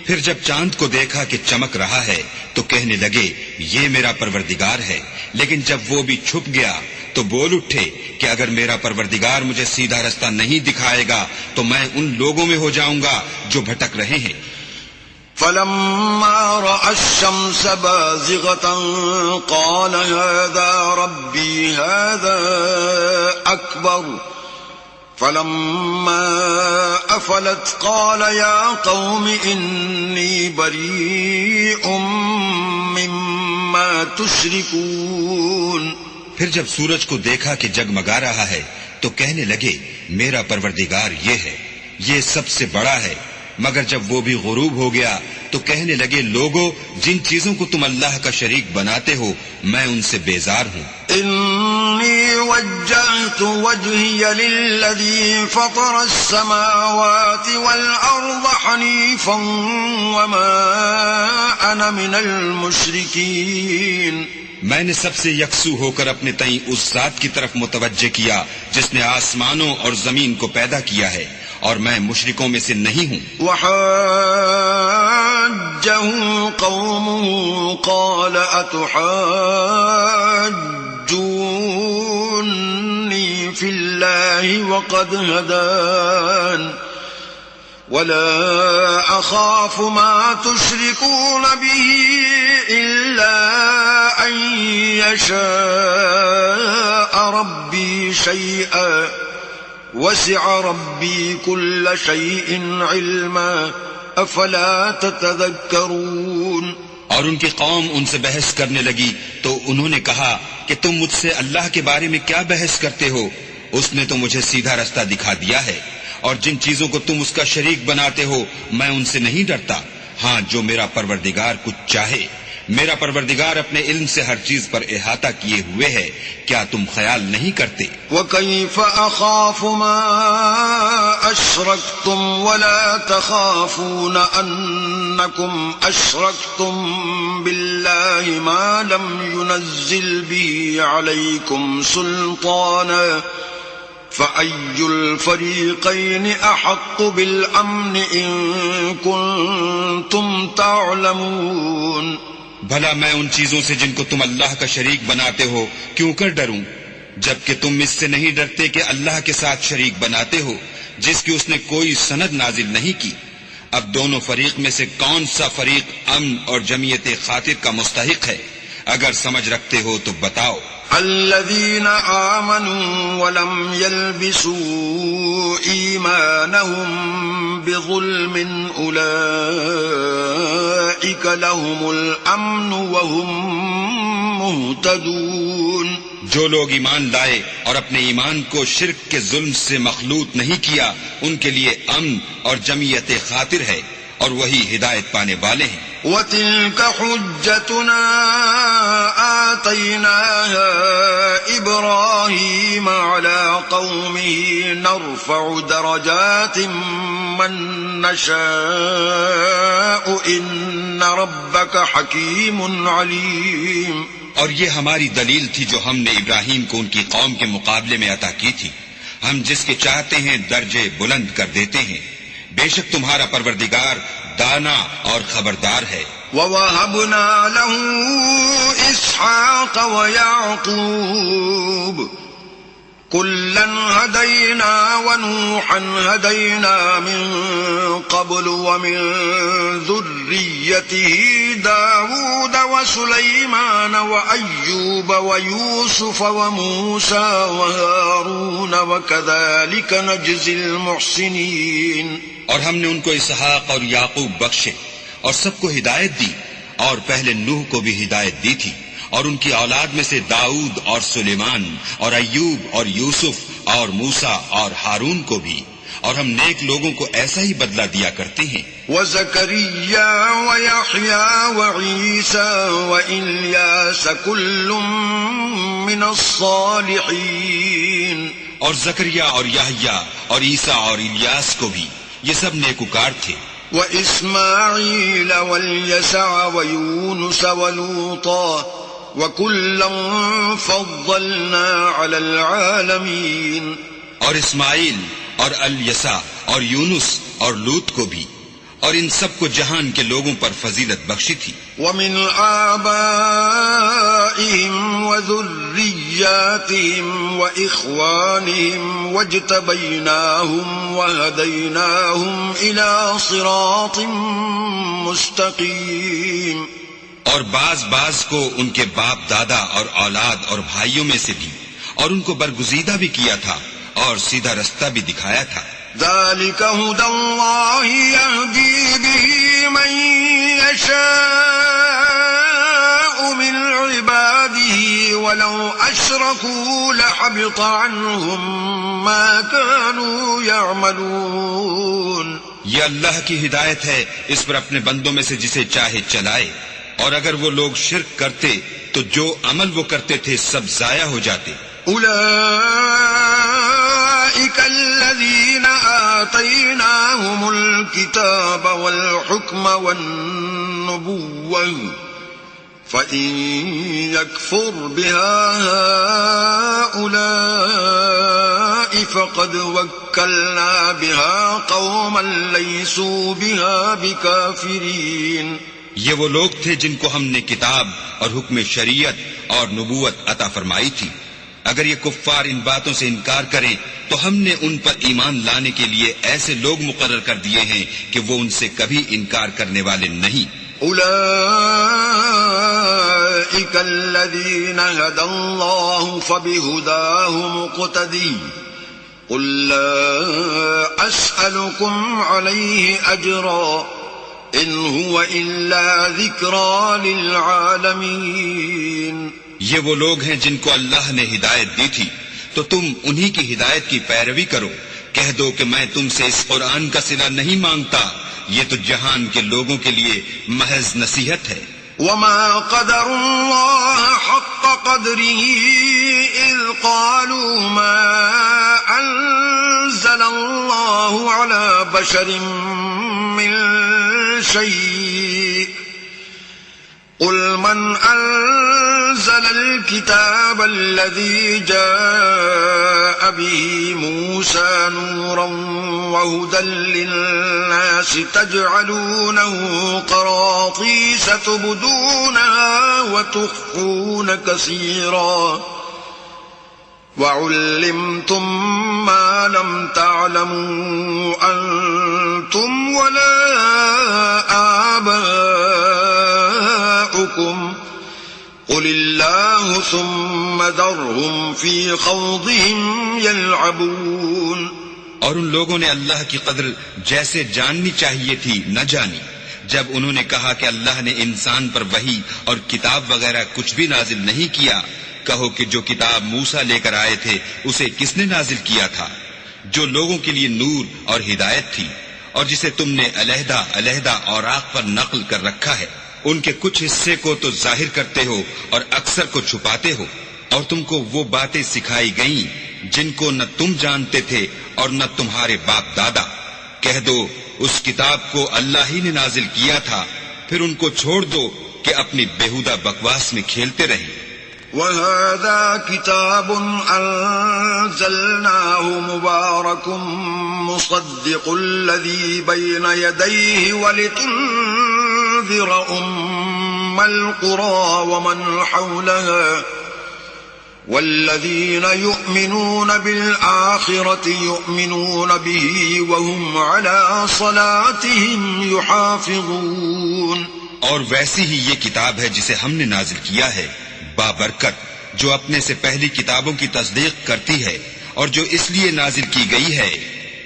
پھر جب چاند کو دیکھا کہ چمک رہا ہے تو کہنے لگے یہ میرا پروردگار ہے. لیکن جب وہ بھی چھپ گیا تو بول اٹھے کہ اگر میرا پروردگار مجھے سیدھا رستہ نہیں دکھائے گا تو میں ان لوگوں میں ہو جاؤں گا جو بھٹک رہے ہیں. فلما رأى الشمس بازغة قال هذا ربي هذا أكبر فلما أفلت قال يا قوم إني بريء مما تشركون. پھر جب سورج کو دیکھا کہ جگمگا رہا ہے تو کہنے لگے میرا پروردگار یہ ہے، یہ سب سے بڑا ہے. مگر جب وہ بھی غروب ہو گیا تو کہنے لگے لوگو جن چیزوں کو تم اللہ کا شریک بناتے ہو میں ان سے بیزار ہوں. انی وجہت وجہی للذی فطر السماوات والارض حنیفا وما انا من المشرکین. میں نے سب سے یکسو ہو کر اپنے تئیں اس ذات کی طرف متوجہ کیا جس نے آسمانوں اور زمین کو پیدا کیا ہے اور میں مشرکوں میں سے نہیں ہوں. وحاجه قومه قال اتحاجوني في الله وقد هدان ولا أخاف ما تشركون به إلا أن يشاء ربي شيئا وسع ربي كل شيء علما افلا تتذكرون. اور ان کی قوم ان سے بحث کرنے لگی تو انہوں نے کہا کہ تم مجھ سے اللہ کے بارے میں کیا بحث کرتے ہو؟ اس نے تو مجھے سیدھا رستہ دکھا دیا ہے اور جن چیزوں کو تم اس کا شریک بناتے ہو میں ان سے نہیں ڈرتا. ہاں جو میرا پروردگار کچھ چاہے. میرا پروردگار اپنے علم سے ہر چیز پر احاطہ کیے ہوئے ہے. کیا تم خیال نہیں کرتے؟ وَكَيْفَ أَخَافُ مَا أَشْرَكْتُمْ وَلَا تَخَافُونَ أَنَّكُمْ أَشْرَكْتُمْ بِاللَّهِ مَا لَمْ يُنَزِّلْ بِهِ عَلَيْكُمْ سُلْطَانًا فَأَيُّ الْفَرِيقَيْنِ أَحَقُّ بِالْأَمْنِ إِن كُنتُمْ تَعْلَمُونَ. بھلا میں ان چیزوں سے جن کو تم اللہ کا شریک بناتے ہو کیوں کر ڈروں جبکہ تم اس سے نہیں ڈرتے کہ اللہ کے ساتھ شریک بناتے ہو جس کی اس نے کوئی سند نازل نہیں کی. اب دونوں فریق میں سے کون سا فریق امن اور جمعیت خاطر کا مستحق ہے؟ اگر سمجھ رکھتے ہو تو بتاؤ. الذين آمنوا ولم يلبسوا إيمانهم بظلم أولئك لهم الأمن وهم مهتدون. جو لوگ ایمان لائے اور اپنے ایمان کو شرک کے ظلم سے مخلوط نہیں کیا ان کے لیے امن اور جمعیت خاطر ہے اور وہی ہدایت پانے والے ہیں. وَتِلْكَ حُجَّتُنَا آتَيْنَاهَا إِبْرَاهِيمَ عَلَى قَوْمِهِ نَرْفَعُ دَرَجَاتٍ مَّن نَّشَاءُ إِنَّ رَبَّكَ حَكِيمٌ عَلِيمٌ. اور یہ ہماری دلیل تھی جو ہم نے ابراہیم کو ان کی قوم کے مقابلے میں عطا کی تھی. ہم جس کے چاہتے ہیں درجے بلند کر دیتے ہیں. بے شک تمہارا پروردگار دانا اور خبردار ہے. وَوَهَبْنَا لَهُ إِسْحَاقَ وَيَعْقُوبَ كُلًّا هَدَيْنَا وَنُوحًا هَدَيْنَا مِن قَبْلُ وَمِن ذُرِّيَّتِهِ دَاوُودَ وَسُلَيْمَانَ وَأَيُّوبَ وَيُوسُفَ وَمُوسَى وَهَارُونَ وَكَذَلِكَ نَجْزِي الْمُحْسِنِينَ. اور ہم نے ان کو اسحاق اور یعقوب بخشے اور سب کو ہدایت دی اور پہلے نوح کو بھی ہدایت دی تھی اور ان کی اولاد میں سے داؤد اور سلیمان اور ایوب اور یوسف اور موسیٰ اور ہارون کو بھی. اور ہم نیک لوگوں کو ایسا ہی بدلہ دیا کرتے ہیں. وَزَكَرِيَّا وَيَحْيَا وَعِيسَى وَإِلْيَاسَ كُلٌّ مِّنَ الصَّالِحِينَ. اور زکریا اور یحییٰ اور عیسیٰ اور الیاس کو بھی یہ سب نیکوکار تھے. وَإِسْمَاعِيلَ وَالْيَسَعَ وَيُونُسَ وَلُوطًا وَكُلًّا فَضَّلْنَا عَلَى الْعَالَمِينَ. اور اسماعیل اور الیسع اور یونس اور لوط کو بھی اور ان سب کو جہان کے لوگوں پر فضیلت بخشی تھی. وَمِنْ آبَائِهِمْ وَذُرِّيَّتِهِمْ ذرياتهم وإخوانهم واجتبيناهم وهديناهم إلى صراط مستقيم. اور بعض کو ان کے باپ دادا اور اولاد اور بھائیوں میں سے بھی، اور ان کو برگزیدہ بھی کیا تھا اور سیدھا رستہ بھی دکھایا تھا. ذلك هدى الله يهدي به من يشاء من عباده ولو أشركوا لحبط عنهم ما كانوا يعملون. یہ اللہ کی ہدایت ہے، اس پر اپنے بندوں میں سے جسے چاہے چلائے، اور اگر وہ لوگ شرک کرتے تو جو عمل وہ کرتے تھے سب ضائع ہو جاتے. أولئك الذين آتيناهم الكتاب والحكم والنبوة فإن يكفر بها هؤلاء فقد وكلنا بها قوما ليسوا بها بكافرين. یہ وہ لوگ تھے جن کو ہم نے کتاب اور حکم شریعت اور نبوت عطا فرمائی تھی. اگر یہ کفار ان باتوں سے انکار کریں تو ہم نے ان پر ایمان لانے کے لیے ایسے لوگ مقرر کر دیے ہیں کہ وہ ان سے کبھی انکار کرنے والے نہیں. اولئک الذین هدى اللہ فبہداہ مقتدی قل لا اسألکم علیہ اجرا ان هو الا ذکرى للعالمین. یہ وہ لوگ ہیں جن کو اللہ نے ہدایت دی تھی تو تم انہی کی ہدایت کی پیروی کرو. کہہ دو کہ میں تم سے اس قرآن کا صلہ نہیں مانگتا، یہ تو جہان کے لوگوں کے لیے محض نصیحت ہے. وما قدر اللہ حق قدره اذ قالوا ما انزل اللہ على بشر من شيء قل من أنزل الكتاب الذي جاء به موسى نورا وهدى للناس تجعلونه قراطيس تبدونها وتخفون كثيرا وعلمتم ما لم تعلموا أنتم ولا آباؤكم قل الله ثم ذرهم في خوضهم يلعبون. اور ان لوگوں نے اللہ کی قدر جیسے جاننی چاہیے تھی نہ جانی. جب انہوں نے کہا کہ اللہ نے انسان پر وحی اور کتاب وغیرہ کچھ بھی نازل نہیں کیا، کہو کہ جو کتاب موسیٰ لے کر آئے تھے اسے کس نے نازل کیا تھا؟ جو لوگوں کے لیے نور اور ہدایت تھی، اور جسے تم نے علیحدہ علیحدہ اوراق پر نقل کر رکھا ہے. ان کے کچھ حصے کو تو ظاہر کرتے ہو اور اکثر کو چھپاتے ہو. اور تم کو وہ باتیں سکھائی گئیں جن کو نہ تم جانتے تھے اور نہ تمہارے باپ دادا. کہہ دو اس کتاب کو اللہ ہی نے نازل کیا تھا، پھر ان کو چھوڑ دو کہ اپنی بیہودہ بکواس میں کھیلتے رہیں. وَهَذَا كِتَابٌ أَنزَلْنَاهُ مُبَارَكٌ مُصَدِّقُ الَّذِي بَيْنَ يَدَيْهِ وَلِتُنذِرَ أُمَّ الْقُرَى وَمَنْ حَوْلَهَا وَالَّذِينَ يُؤْمِنُونَ بِالْآخِرَةِ يُؤْمِنُونَ بِهِ وَهُمْ عَلَى صَلَاتِهِمْ يُحَافِظُونَ. اور ویسی ہی یہ کتاب ہے جسے ہم نے نازل کیا ہے، بابرکت، جو اپنے سے پہلی کتابوں کی تصدیق کرتی ہے، اور جو اس لیے نازل کی گئی ہے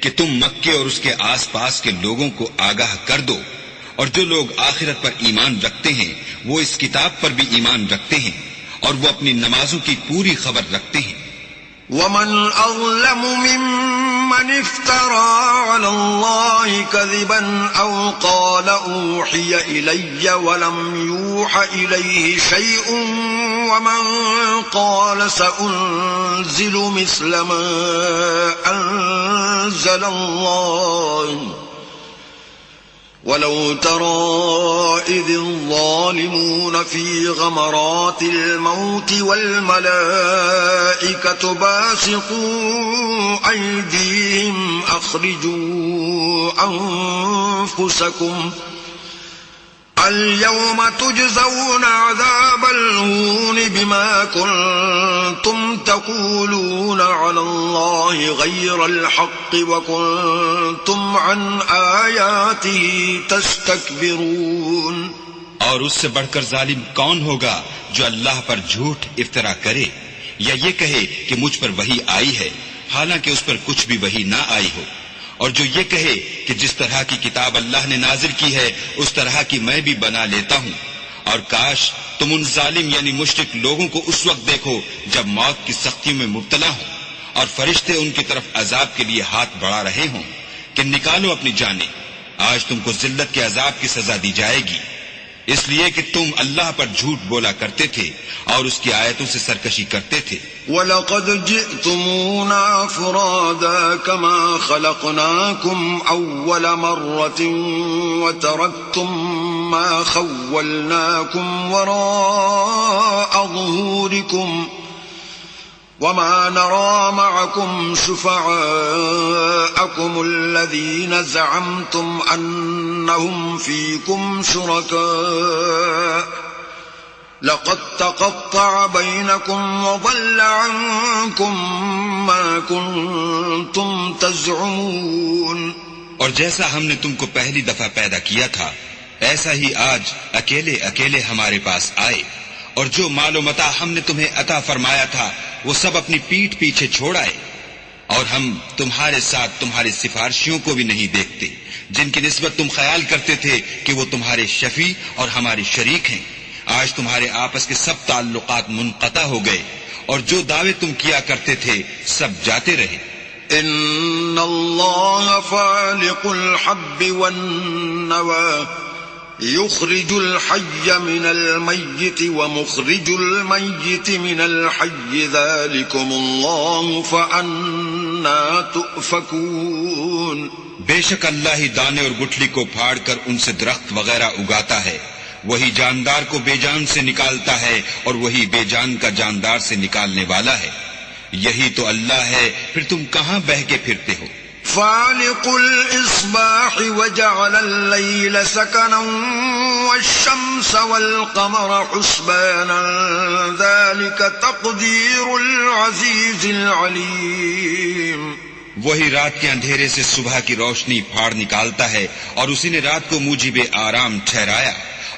کہ تم مکے اور اس کے آس پاس کے لوگوں کو آگاہ کر دو. اور جو لوگ آخرت پر ایمان رکھتے ہیں وہ اس کتاب پر بھی ایمان رکھتے ہیں، اور وہ اپنی نمازوں کی پوری خبر رکھتے ہیں. وَمَنْ أَظْلَمُ مِمَّنِ افْتَرَى عَلَى اللَّهِ كَذِبًا أَوْ قَالَ أُوحِيَ إِلَيَّ وَلَمْ يُوحَ إِلَيْهِ شَيْءٌ وَمَنْ قَالَ سَأُنزِلُ مِثْلَ مَا أَنزَلَ اللَّهُ وَلَوْ تَرَى إِذِ الظَّالِمُونَ فِي غَمَرَاتِ الْمَوْتِ وَالْمَلَائِكَةُ بَاسِطُو أَيْدِيهِمْ أَخْرِجُوا أَنفُسَكُمْ الْيَوْمَ تُجْزَوْنَ عَذَابَ الْهُونِ بِمَا كُنتُمْ تقولون على الله غير الحق وكنتم عن آياته تستكبرون. اور اس سے بڑھ کر ظالم کون ہوگا جو اللہ پر جھوٹ افطرا کرے یا یہ کہے کہ مجھ پر وحی آئی ہے حالانکہ اس پر کچھ بھی وحی نہ آئی ہو، اور جو یہ کہے کہ جس طرح کی کتاب اللہ نے نازل کی ہے اس طرح کی میں بھی بنا لیتا ہوں. اور کاش تم ان ظالم یعنی مشرک لوگوں کو اس وقت دیکھو جب موت کی سختیوں میں مبتلا ہوں اور فرشتے ان کی طرف عذاب کے لیے ہاتھ بڑھا رہے ہوں کہ نکالو اپنی جانیں، آج تم کو ذلت کے عذاب کی سزا دی جائے گی، اس لیے کہ تم اللہ پر جھوٹ بولا کرتے تھے اور اس کی آیتوں سے سرکشی کرتے تھے. وَلَقَدْ جِئْتُمُونَا فُرَادَا كَمَا خَلَقْنَاكُمْ أَوَّلَ مَرَّةٍ وَتَرَكْتُمْ مَا خَوَّلْنَاكُمْ وَرَاءَ ظُهُورِكُمْ وَمَا نَرَى مَعَكُمْ شُفَعَاءَكُمُ الَّذِينَ زَعَمْتُمْ أَنَّهُمْ فِيكُمْ شُرَكَاءُ لَقَدْ تَقَطَّعَ بَيْنَكُمْ وَضَلَّ عَنكُمْ مَا كُنتُمْ تَزْعُمُونَ. اور جیسا ہم نے تم کو پہلی دفعہ پیدا کیا تھا ایسا ہی آج اکیلے اکیلے ہمارے پاس آئے، اور جو مال و متاع ہم نے تمہیں عطا فرمایا تھا وہ سب اپنی پیٹھ پیچھے چھوڑ آئے، اور ہم تمہارے ساتھ تمہارے سفارشیوں کو بھی نہیں دیکھتے جن کی نسبت تم خیال کرتے تھے کہ وہ تمہارے شفیع اور ہمارے شریک ہیں. آج تمہارے آپس کے سب تعلقات منقطع ہو گئے اور جو دعوے تم کیا کرتے تھے سب جاتے رہے. ان اللہ فالق الحب والنوى يخرج الحي من الميت ومخرج الميت من الحي ذلكم الله فأنا تؤفكون. بے شک اللہ ہی دانے اور گٹھلی کو پھاڑ کر ان سے درخت وغیرہ اگاتا ہے، وہی جاندار کو بے جان سے نکالتا ہے اور وہی بے جان کا جاندار سے نکالنے والا ہے. یہی تو اللہ ہے، پھر تم کہاں بہہ کے پھرتے ہو. فالق الإصباح وجعل الليل سكنا والشمس والقمر حسبانا ذلك تقدير العزيز العليم. وہی رات کے اندھیرے سے صبح کی روشنی پھاڑ نکالتا ہے اور اسی نے رات کو موجب آرام ٹھہرایا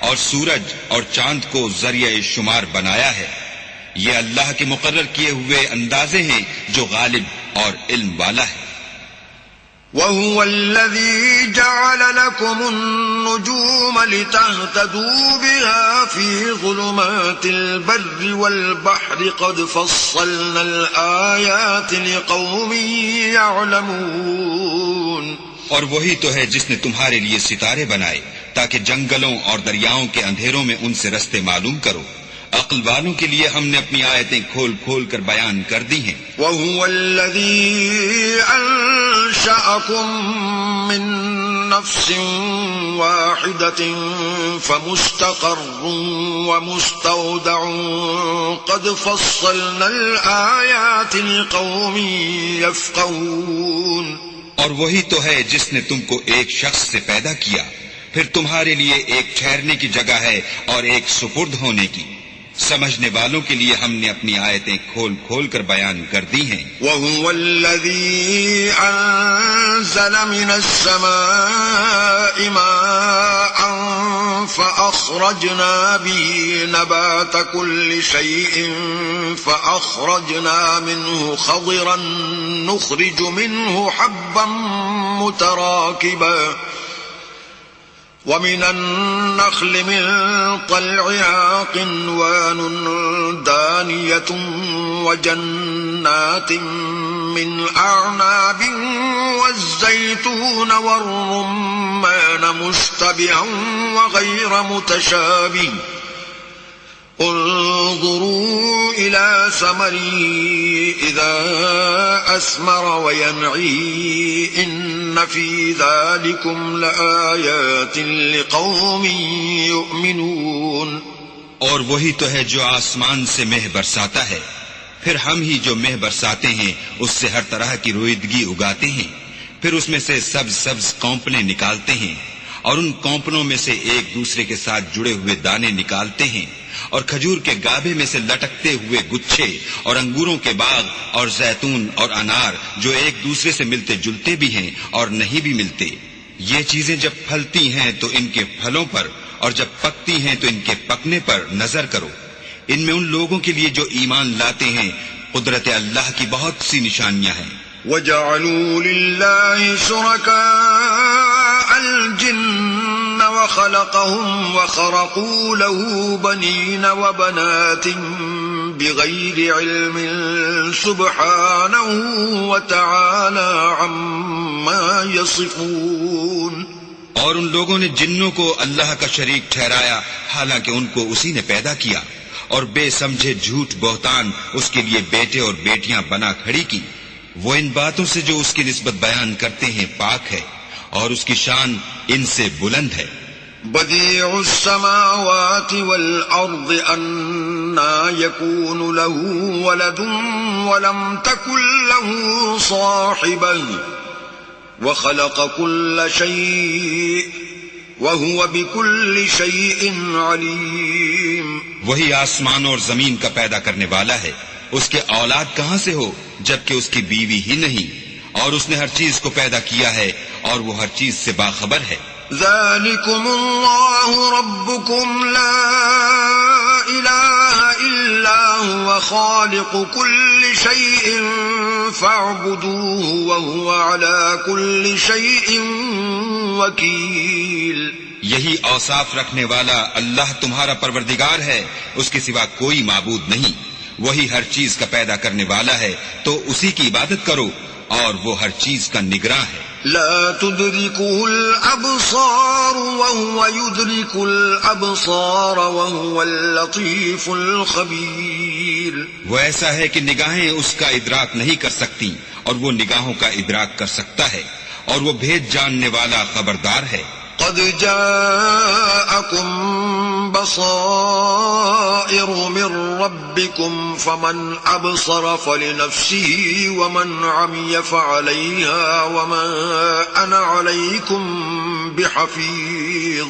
اور سورج اور چاند کو ذریعہ شمار بنایا ہے. یہ اللہ کے مقرر کیے ہوئے اندازے ہیں جو غالب اور علم والا ہے. وَهُوَ الَّذِي جَعَلَ لَكُمُ النُّجُومَ لِتَهْتَدُوا بِهَا فِي ظُلُمَاتِ الْبَرِّ وَالْبَحْرِ قَدْ فَصَّلْنَا الْآيَاتِ لِقَوْمٍ يَعْلَمُونَ. اور وہی تو ہے جس نے تمہارے لیے ستارے بنائے تاکہ جنگلوں اور دریاؤں کے اندھیروں میں ان سے رستے معلوم کرو. عقل والوں کے لیے ہم نے اپنی آیتیں کھول کھول کر بیان کر دی ہیں. وَهُوَ الَّذِي أَنشَأَكُم مِّن نَّفْسٍ وَاحِدَةٍ فَمُسْتَقَرٌّ وَمُسْتَوْدَعٌ قَدْ فَصَّلْنَا الْآيَاتِ لِقَوْمٍ يَفْقَهُونَ. اور وہی تو ہے جس نے تم کو ایک شخص سے پیدا کیا، پھر تمہارے لیے ایک ٹھہرنے کی جگہ ہے اور ایک سپرد ہونے کی. سمجھنے والوں کے لیے ہم نے اپنی آیتیں کھول کھول کر بیان کر دی ہیں. وَهُوَ الَّذِي أَنزَلَ مِنَ السَّمَاءِ مَاءً فَأَخْرَجْنَا بِهِ نَبَاتَ كُلِّ شَيْءٍ فَأَخْرَجْنَا مِنْهُ خَضِرًا نُخْرِجُ مِنْهُ حَبًّا مُتَرَاكِبًا وَمِنَ النَّخْلِ مِن طَلْعِهَا قِنْوَانٌ دَانِيَةٌ وَجَنَّاتٍ مِّنْ أَعْنَابٍ وَالزَّيْتُونَ وَالرُّمَّانَ مُشْتَبِهًا وَغَيْرَ مُتَشَابِهٍ انظروا إلى ثمره إذا أثمر وينعي إن في ذلكم لآيات لقوم يؤمنون. اور وہی تو ہے جو آسمان سے مہ برساتا ہے، پھر ہم ہی جو مہ برساتے ہیں اس سے ہر طرح کی رویدگی اگاتے ہیں، پھر اس میں سے سبز سبز کونپلیں نکالتے ہیں اور ان کونپلوں میں سے ایک دوسرے کے ساتھ جڑے ہوئے دانے نکالتے ہیں اور کھجور کے گابے میں سے لٹکتے ہوئے گچھے اور انگوروں کے باغ اور زیتون اور انار جو ایک دوسرے سے ملتے جلتے بھی ہیں اور نہیں بھی ملتے. یہ چیزیں جب پھلتی ہیں تو ان کے پھلوں پر اور جب پکتی ہیں تو ان کے پکنے پر نظر کرو. ان میں ان لوگوں کے لیے جو ایمان لاتے ہیں قدرت اللہ کی بہت سی نشانیاں ہیں. وَجَعَلُوا لِلَّهِ شُرَكَاءَ الْجِنَّ وَخَلَقَهُمْ وَخَرَقُوا لَهُ بَنِينَ وَبَنَاتٍ بِغَيْرِ عِلْمٍ سُبْحَانَهُ وَتَعَالَى عَمَّا يَصِفُونَ. اور ان لوگوں نے جنوں کو اللہ کا شریک ٹھہرایا حالانکہ ان کو اسی نے پیدا کیا، اور بے سمجھے جھوٹ بہتان اس کے لیے بیٹے اور بیٹیاں بنا کھڑی کی. وہ ان باتوں سے جو اس کی نسبت بیان کرتے ہیں پاک ہے، اور اس کی شان ان سے بلند ہے. بديع السماوات والأرض أنى يكون له ولد ولم تكن له صاحبة وخلق كل شيء وهو بكل شيء عليم. وہی آسمان اور زمین کا پیدا کرنے والا ہے، اس کے اولاد کہاں سے ہو جبکہ اس کی بیوی ہی نہیں، اور اس نے ہر چیز کو پیدا کیا ہے اور وہ ہر چیز سے باخبر ہے. ذلكم الله ربكم لا إله إلا هو خالق كل شيء فاعبدوه وهو على كل شيء وكيل. یہی اوصاف رکھنے والا اللہ تمہارا پروردگار ہے، اس کے سوا کوئی معبود نہیں. وہی ہر چیز کا پیدا کرنے والا ہے تو اسی کی عبادت کرو، اور وہ ہر چیز کا نگراں ہے. لا تدركه الأبصار وهو يدرك الأبصار وهو اللطيف الخبير. وہ ایسا ہے کہ نگاہیں اس کا ادراک نہیں کر سکتی اور وہ نگاہوں کا ادراک کر سکتا ہے، اور وہ بھید جاننے والا خبردار ہے. قد جاءكم بصائر من ربكم فمن أبصر فلنفسه ومن عمي فعليها وما أنا عليكم بحفيظ.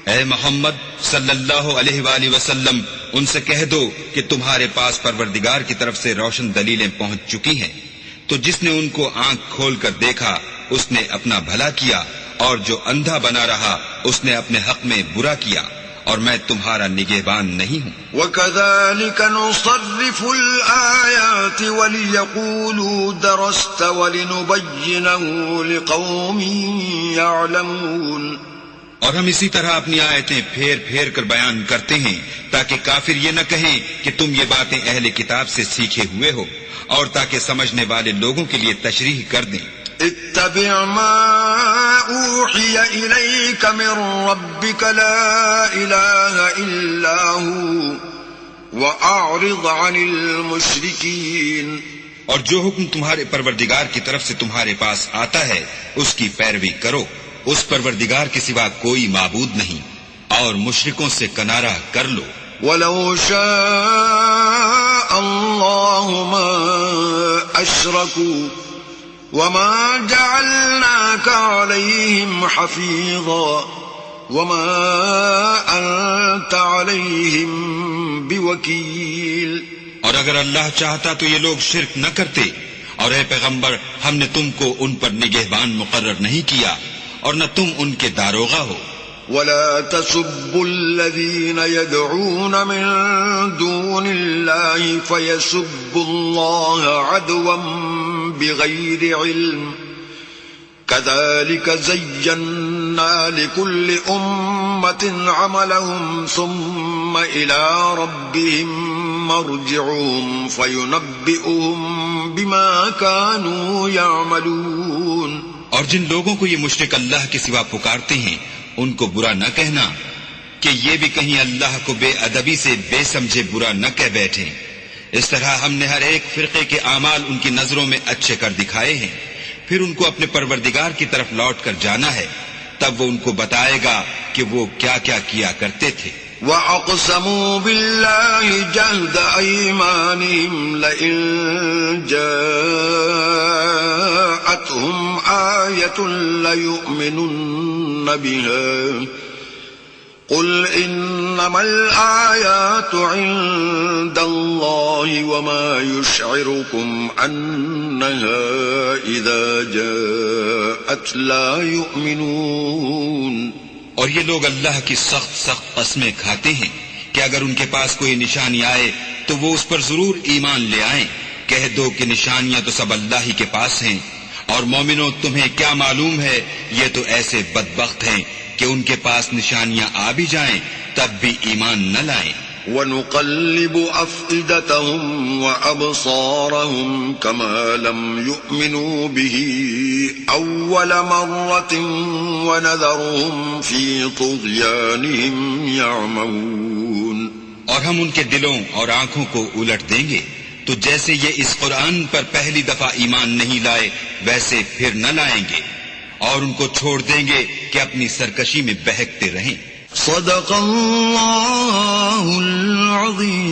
اے محمد صلی اللہ علیہ وآلہ وسلم، ان سے کہہ دو کہ تمہارے پاس پروردگار کی طرف سے روشن دلیلیں پہنچ چکی ہیں، تو جس نے ان کو آنکھ کھول کر دیکھا اس نے اپنا بھلا کیا، اور جو اندھا بنا رہا اس نے اپنے حق میں برا کیا، اور میں تمہارا نگہبان نہیں ہوں. وَكَذَلِكَ نُصَرِّفُ الْآيَاتِ وَلِيَقُولُوا دَرَسْتَ وَلِنُبَيِّنَهُ لِقَوْمٍ يَعْلَمُونَ. اور ہم اسی طرح اپنی آیتیں پھیر پھیر کر بیان کرتے ہیں تاکہ کافر یہ نہ کہیں کہ تم یہ باتیں اہل کتاب سے سیکھے ہوئے ہو، اور تاکہ سمجھنے والے لوگوں کے لیے تشریح کر دیں. اتبع ما اوحی الیک من ربک لا الہ الا ہو واعرض عن المشرکین. اور جو حکم تمہارے پروردگار کی طرف سے تمہارے پاس آتا ہے اس کی پیروی کرو، اس پروردگار کے سوا کوئی معبود نہیں، اور مشرکوں سے کنارہ کر لو. وَلَوْ شَاءَ اللَّهُ مَا أَشْرَكُوا وَمَا جَعَلْنَاكَ عَلَيْهِمْ حَفِيظًا وَمَا أَنْتَ عَلَيْهِمْ بِوَكِيلٍ. اور اگر اللہ چاہتا تو یہ لوگ شرک نہ کرتے، اور اے پیغمبر ہم نے تم کو ان پر نگہبان مقرر نہیں کیا اور نہ تم ان کے داروغہ ہو. وَلَا تَسُبُّوا الَّذِينَ يَدْعُونَ مِن دُونِ اللَّهِ فَيَسُبُّوا اللَّهَ عَدْوًا بِغَيْرِ عِلْمٍ كَذَلِكَ زَيَّنَّا لِكُلِّ أُمَّةٍ عَمَلَهُمْ ثُمَّ إِلَى رَبِّهِمْ مَرْجِعُهُمْ فَيُنَبِّئُهُم بِمَا كَانُوا يَعْمَلُونَ. اور جن لوگوں کو یہ مشرک اللہ کے سوا پکارتے ہیں ان کو برا نہ کہنا کہ یہ بھی کہیں اللہ کو بے ادبی سے بے سمجھے برا نہ کہہ بیٹھیں. اس طرح ہم نے ہر ایک فرقے کے اعمال ان کی نظروں میں اچھے کر دکھائے ہیں، پھر ان کو اپنے پروردگار کی طرف لوٹ کر جانا ہے، تب وہ ان کو بتائے گا کہ وہ کیا کیا کیا کرتے تھے. وَأَقْسَمُوا بِاللَّهِ جَهْدَ أَيْمَانِهِمْ لَئِن جَاءَتْهُمْ آيَةٌ لَيُؤْمِنُنَّ بِهَا قل إنما الآيات عند الله وما يشعركم أنها إذا جاءت لا يؤمنون. اور یہ لوگ اللہ کی سخت قسمیں کھاتے ہیں کہ اگر ان کے پاس کوئی نشانی آئے تو وہ اس پر ضرور ایمان لے آئیں. کہہ دو کہ نشانیاں تو سب اللہ ہی کے پاس ہیں، اور مومنوں تمہیں کیا معلوم ہے یہ تو ایسے بدبخت ہیں کہ ان کے پاس نشانیاں آ بھی جائیں تب بھی ایمان نہ لائیں. وَنُقَلِّبُ أَفْئِدَتَهُمْ وَأَبْصَارَهُمْ كَمَا لَمْ يُؤْمِنُوا بِهِ أَوَّلَ مَرَّةٍ وَنَذَرُهُمْ فِي طُغْيَانِهِمْ يَعْمَهُونَ. اور ہم ان کے دلوں اور آنکھوں کو الٹ دیں گے تو جیسے یہ اس قرآن پر پہلی دفعہ ایمان نہیں لائے ویسے پھر نہ لائیں گے، اور ان کو چھوڑ دیں گے کہ اپنی سرکشی میں بہکتے رہیں. صدق اللہ العظیم.